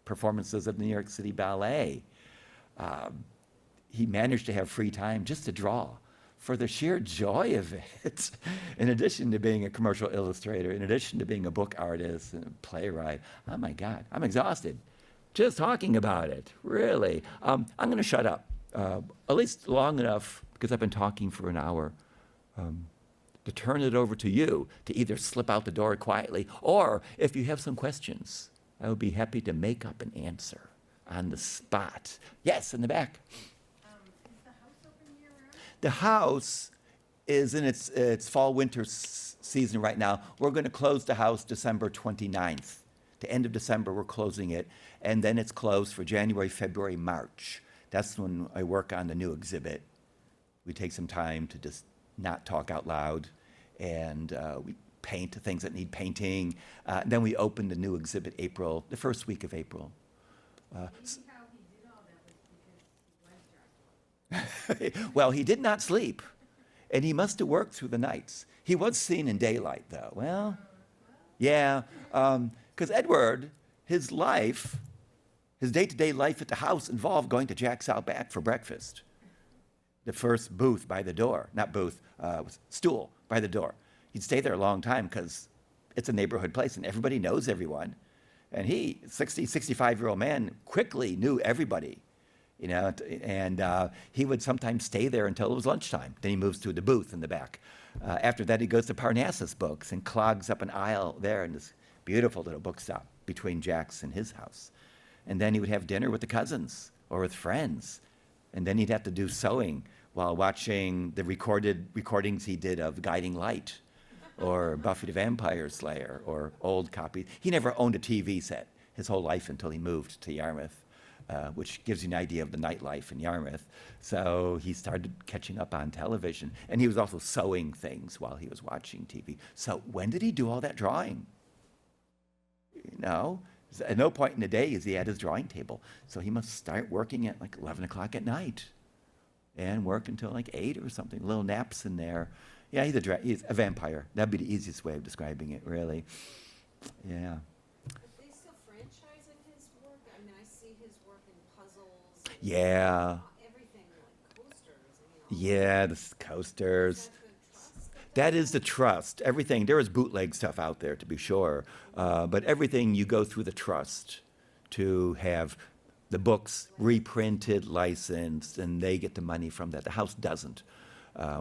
performances of the New York City Ballet, he managed to have free time just to draw for the sheer joy of it, in addition to being a commercial illustrator, in addition to being a book artist and a playwright. Oh my God, I'm exhausted just talking about it, really. I'm going to shut up, at least long enough, because I've been talking for an hour, to turn it over to you to either slip out the door quietly, or if you have some questions, I would be happy to make up an answer on the spot. Yes, in the back. Is the house open year-round? The house is in its fall-winter season right now. We're going to close the house December 29th. The end of December, we're closing it, and then it's closed for January, February, March. That's when I work on the new exhibit. We take some time to just not talk out loud, and we paint things that need painting. Then we open the new exhibit the first week of April. Maybe how he did all that was because he was Jack. Well, he did not sleep, and he must have worked through the nights. He was seen in daylight, though. Well, yeah, because Edward, his life, his day-to-day life at the house involved going to Jack's Outback for breakfast. The first booth by the door, not booth, stool by the door. He'd stay there a long time because it's a neighborhood place and everybody knows everyone. And he, 65-year-old man, quickly knew everybody, you know, and he would sometimes stay there until it was lunchtime. Then he moves to the booth in the back. After that, he goes to Parnassus Books and clogs up an aisle there in this beautiful little bookstop between Jack's and his house. And then he would have dinner with the cousins or with friends. And then he'd have to do sewing while watching the recordings he did of Guiding Light or Buffy the Vampire Slayer or old copies. He never owned a TV set his whole life until he moved to Yarmouth, which gives you an idea of the nightlife in Yarmouth. So he started catching up on television. And he was also sewing things while he was watching TV. So when did he do all that drawing? You know, at no point in the day is he at his drawing table. So he must start working at like 11 o'clock at night and work until like 8 or something, little naps in there. Yeah, he's a vampire. That'd be the easiest way of describing it, really. Yeah. But they still franchising his work? I mean, I see his work in puzzles. And Yeah. everything, like coasters. I mean, all Yeah, the coasters. Is that the trust That is the trust. Everything, there is bootleg stuff out there, to be sure, but everything you go through the trust to have the books reprinted, licensed, and they get the money from that. The house doesn't.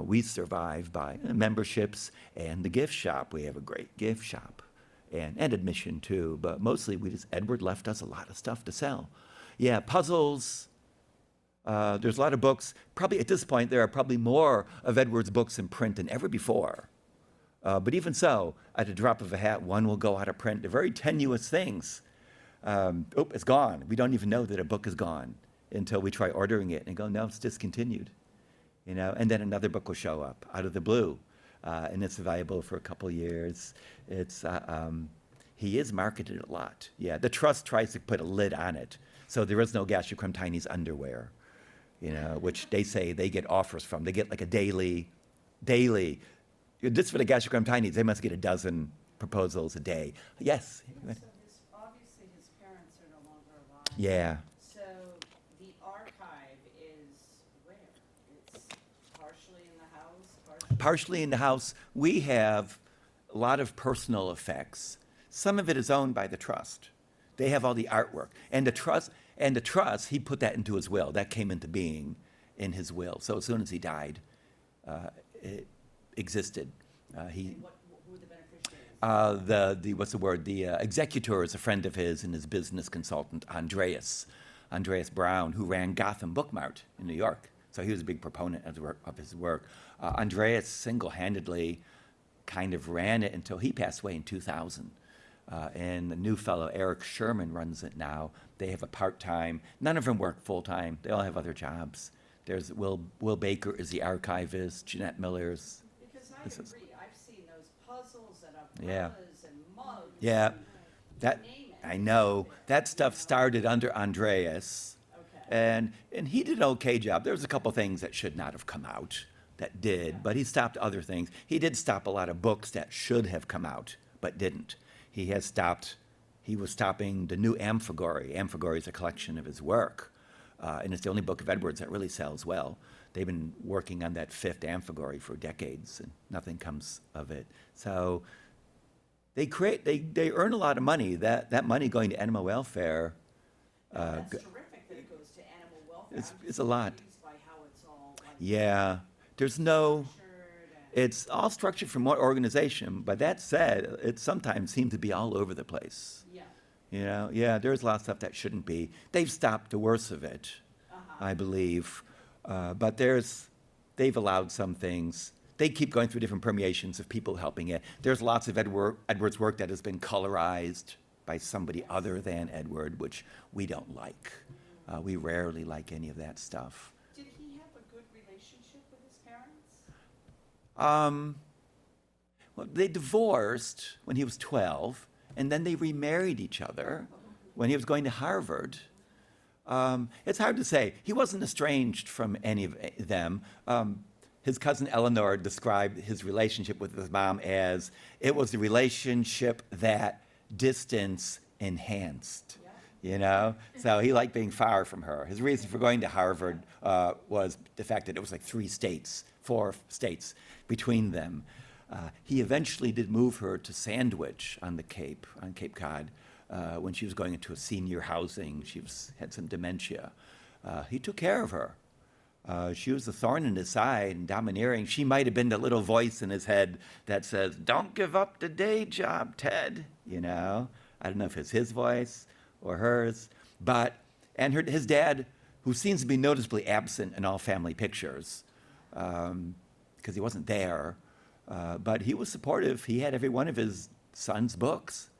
We survive by memberships and the gift shop. We have a great gift shop and admission too, but mostly Edward left us a lot of stuff to sell. Yeah, puzzles. There's a lot of books. Probably at this point, there are probably more of Edward's books in print than ever before. But even so, at the drop of a hat, one will go out of print. They're very tenuous things. It's gone. We don't even know that a book is gone until we try ordering it and go, no, it's discontinued. And then another book will show up out of the blue, and it's available for a couple years. He is marketed a lot. Yeah, the Trust tries to put a lid on it, so there is no Gashlyrumb Tinies underwear, which they say they get offers from. They get like a daily. Just for the Gashlyrumb Tinies, they must get a dozen proposals a day. Yes. So obviously his parents are no longer alive. Yeah. So the archive is where? It's partially in the house, Partially in the house. We have a lot of personal effects. Some of it is owned by the Trust. They have all the artwork. And the Trust, he put that into his will. That came into being in his will. So as soon as he died, it existed. Who are the beneficiaries? The executor is a friend of his and his business consultant, Andreas Brown, who ran Gotham Book Mart in New York. So he was a big proponent of his work. Andreas single-handedly kind of ran it until he passed away in 2000. And the new fellow, Eric Sherman, runs it now. They have a part-time. None of them work full-time. They all have other jobs. There's Will Baker is the archivist. Jeanette Miller's. Because I agree. I've seen those puzzles and Yeah. umbrellas and mugs. Yeah, and that name it. I know. That stuff started under Andreas, Okay. and he did an okay job. There was a couple things that should not have come out that did, but he stopped other things. He did stop a lot of books that should have come out but didn't. He was stopping the new Amphigory. Amphigory is a collection of his work, and it's the only book of Edward's that really sells well. They've been working on that fifth Amphigory for decades, and nothing comes of it. So they earn a lot of money. That money going to animal welfare That's terrific that it goes to animal welfare. it's a lot. Confused by how it's all like Yeah, there's no. structured and- It's all structured from one organization, but that said, it sometimes seems to be all over the place. Yeah. There's a lot of stuff that shouldn't be. They've stopped the worst of it, I believe, but they've allowed some things. They keep going through different permeations of people helping it. There's lots of Edward's work that has been colorized by somebody other than Edward, which we don't like. We rarely like any of that stuff. Did he have a good relationship with his parents? Well, they divorced when he was 12, and then they remarried each other when he was going to Harvard. It's hard to say. He wasn't estranged from any of them. His cousin Eleanor described his relationship with his mom as it was a relationship that distance enhanced. So he liked being far from her. His reason for going to Harvard was the fact that it was like 4 states between them. He eventually did move her to Sandwich on Cape Cod, when she was going into a senior housing. She had some dementia. He took care of her. She was a thorn in his side and domineering. She might have been the little voice in his head that says, "Don't give up the day job, Ted." I don't know if it's his voice or hers, and his dad, who seems to be noticeably absent in all family pictures, because he wasn't there, but he was supportive. He had every one of his son's books,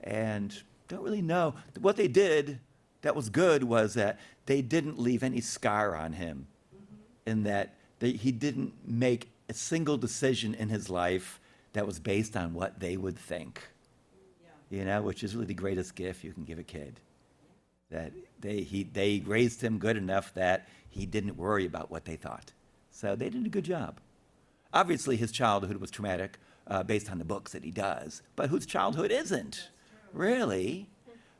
and don't really know. What they did that was good was that they didn't leave any scar on him, in that he didn't make a single decision in his life that was based on what they would think. Which is really the greatest gift you can give a kid. That they raised him good enough that he didn't worry about what they thought. So they did a good job. Obviously, his childhood was traumatic based on the books that he does, but whose childhood isn't? Really?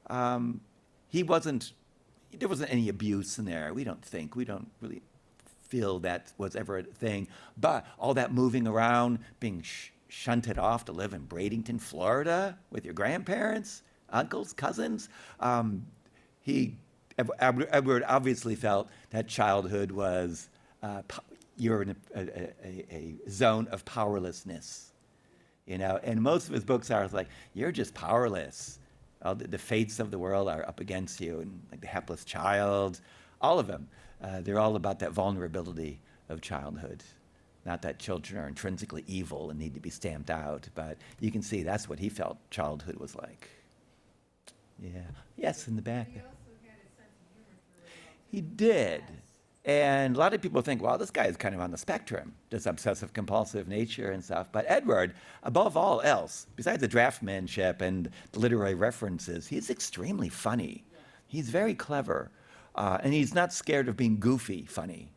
There wasn't any abuse in there. We don't really feel that was ever a thing. But all that moving around, being shunted off to live in Bradenton, Florida, with your grandparents, uncles, cousins. Edward obviously felt that childhood was you're in a zone of powerlessness, And most of his books are like, you're just powerless. All the fates of the world are up against you, and like The Hapless Child, all of them. They're all about that vulnerability of childhood. Not that children are intrinsically evil and need to be stamped out, but you can see that's what he felt childhood was like. Yeah. Yes, in the back. He also had a sense of humor through it all. He did. And a lot of people think, well, this guy is kind of on the spectrum, this obsessive compulsive nature and stuff. But Edward, above all else, besides the draftsmanship and the literary references, he's extremely funny. He's very clever. And he's not scared of being goofy funny,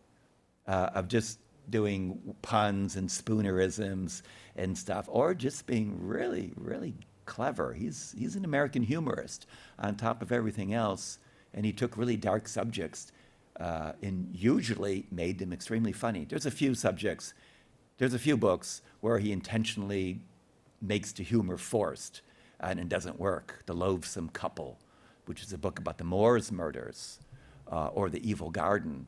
of just doing puns and spoonerisms and stuff, or just being really, really clever. He's an American humorist on top of everything else. And he took really dark subjects and usually made them extremely funny. There's a few books where he intentionally makes the humor forced and it doesn't work. The Loathsome Couple, which is a book about the Moors murders, or The Evil Garden,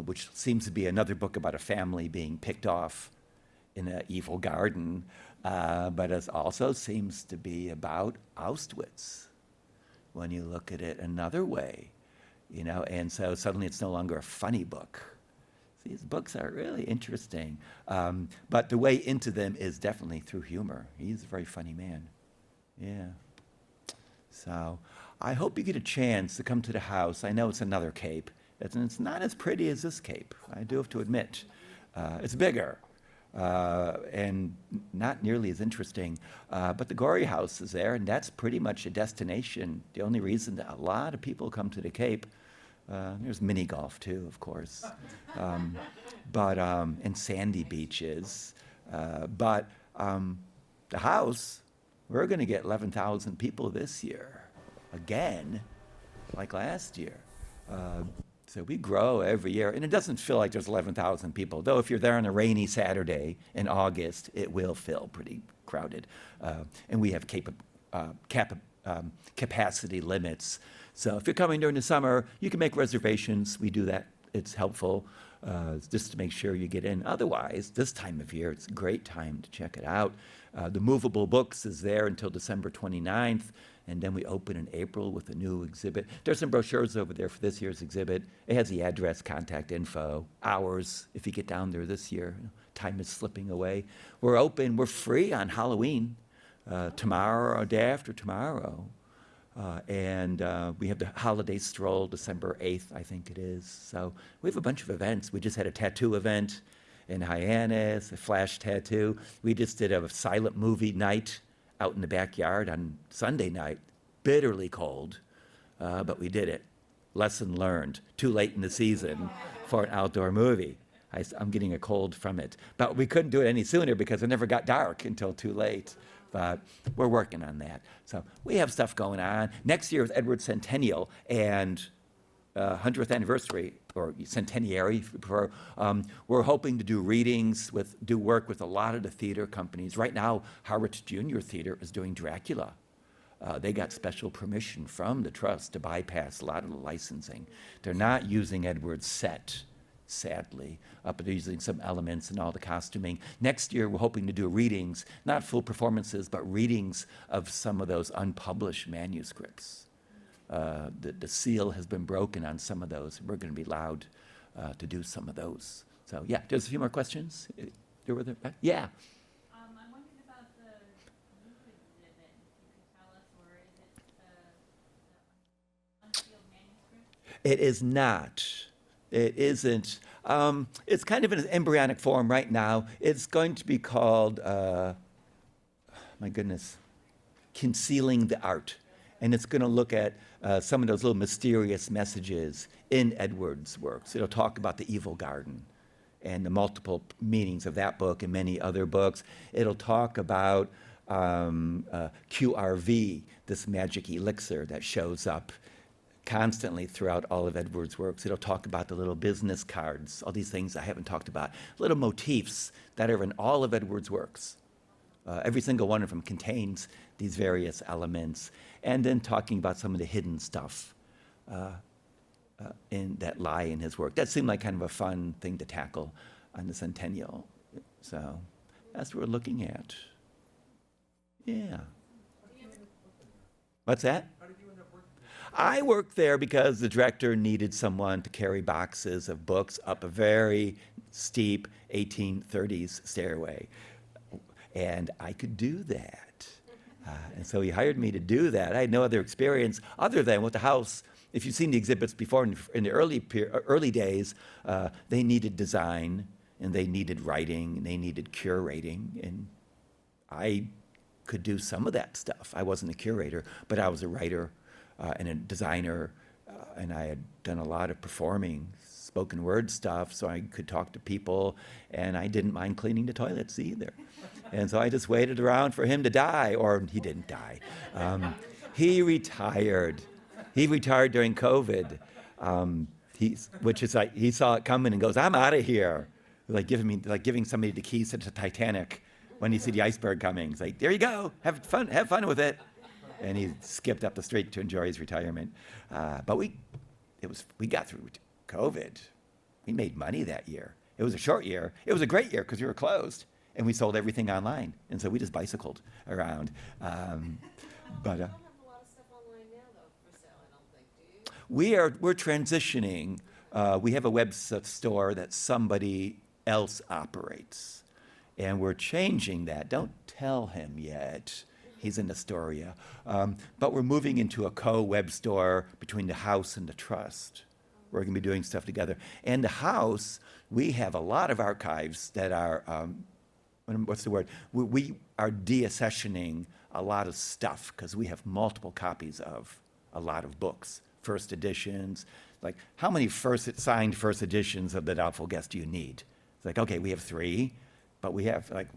which seems to be another book about a family being picked off in an evil garden, but it also seems to be about Auschwitz when you look at it another way. You know, and so suddenly it's no longer a funny book. These books are really interesting, but the way into them is definitely through humor. He's a very funny man. Yeah. So I hope you get a chance to come to the house. I know it's another cape. It's not as pretty as this cape, I do have to admit. It's bigger and not nearly as interesting. But the Gorey House is there, and that's pretty much a destination. The only reason that a lot of people come to the Cape, there's mini golf too, of course, and sandy beaches. But the house, we're going to get 11,000 people this year, again, like last year. So we grow every year, and it doesn't feel like there's 11,000 people, though if you're there on a rainy Saturday in August, it will feel pretty crowded. And we have capacity limits. So if you're coming during the summer, you can make reservations. We do that. It's helpful just to make sure you get in. Otherwise, this time of year, it's a great time to check it out. The Movable Books is there until December 29th. And then we open in April with a new exhibit. There's some brochures over there for this year's exhibit. It has the address, contact info, hours if you get down there this year. Time is slipping away. We're open, we're free on Halloween, tomorrow or day after tomorrow. And we have the holiday stroll, December 8th, I think it is. So we have a bunch of events. We just had a tattoo event in Hyannis, a flash tattoo. We just did a silent movie night out in the backyard on Sunday night, bitterly cold, but we did it. Lesson learned. Too late in the season for an outdoor movie. I'm getting a cold from it. But we couldn't do it any sooner because it never got dark until too late. But we're working on that. So we have stuff going on. Next year is Edward's centennial and 100th anniversary, or centenary, if you prefer. We're hoping to do readings, do work with a lot of the theater companies. Right now, Harwich Junior Theater is doing Dracula. They got special permission from the trust to bypass a lot of the licensing. They're not using Edward's set, sadly, but they're using some elements and all the costuming. Next year, we're hoping to do readings, not full performances, but readings of some of those unpublished manuscripts. The seal has been broken on some of those. We're going to be allowed to do some of those. So, yeah, there's a few more questions. Yeah. I wondered about the new exhibit, if you could tell us, or is it the unsealed manuscript? It is not. It isn't. It's kind of in an embryonic form right now. It's going to be called, Concealing the Art. And it's going to look at some of those little mysterious messages in Edward's works. It'll talk about the evil garden and the multiple meanings of that book and many other books. It'll talk about QRV, this magic elixir that shows up constantly throughout all of Edward's works. It'll talk about the little business cards, all these things I haven't talked about, little motifs that are in all of Edward's works. Every single one of them contains these various elements, and then talking about some of the hidden stuff that lie in his work. That seemed like kind of a fun thing to tackle on the centennial. So that's what we're looking at. Yeah. What's that? How did you end up working? I worked there because the director needed someone to carry boxes of books up a very steep 1830s stairway. And I could do that. And so he hired me to do that. I had no other experience other than with the house. If you've seen the exhibits before in the early days, they needed design, and they needed writing, and they needed curating. And I could do some of that stuff. I wasn't a curator, but I was a writer and a designer, and I had done a lot of performing spoken word stuff, so I could talk to people, and I didn't mind cleaning the toilets either. And so I just waited around for him to die, or he didn't die. He retired. He retired during COVID, which is like, he saw it coming and goes, "I'm out of here." Like giving somebody the keys to the Titanic when you see the iceberg coming. It's like, "There you go, have fun with it." And he skipped up the street to enjoy his retirement. But we got through COVID. We made money that year. It was a short year. It was a great year because we were closed, and we sold everything online. And so we just bicycled around. But You don't have a lot of stuff online now, though, for sale, I don't think, do you? we're transitioning. We have a web store that somebody else operates, and we're changing that. Don't tell him yet. He's in Astoria. But we're moving into a co-web store between the house and the trust. We're going to be doing stuff together. And the house, we have a lot of archives that are, what's the word? We are deaccessioning a lot of stuff because we have multiple copies of a lot of books, first editions. Like, how many signed first editions of The Doubtful Guest do you need? It's like, okay, we have 3, but we have, like,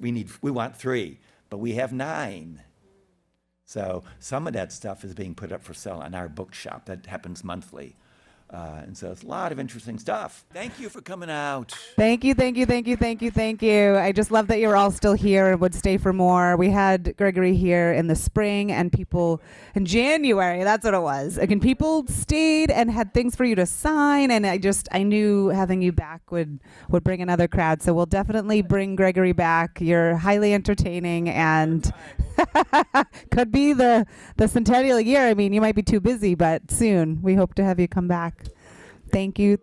we want 3, but we have 9. So some of that stuff is being put up for sale on our bookshop. That happens monthly. And so it's a lot of interesting stuff. Thank you for coming out. Thank you. I just love that you're all still here and would stay for more. We had Gregory here in the spring and people in January. That's what it was. Again, people stayed and had things for you to sign. And I knew having you back would bring another crowd. So we'll definitely bring Gregory back. You're highly entertaining and could be the centennial year. I mean, you might be too busy, but soon we hope to have you come back. Thank you.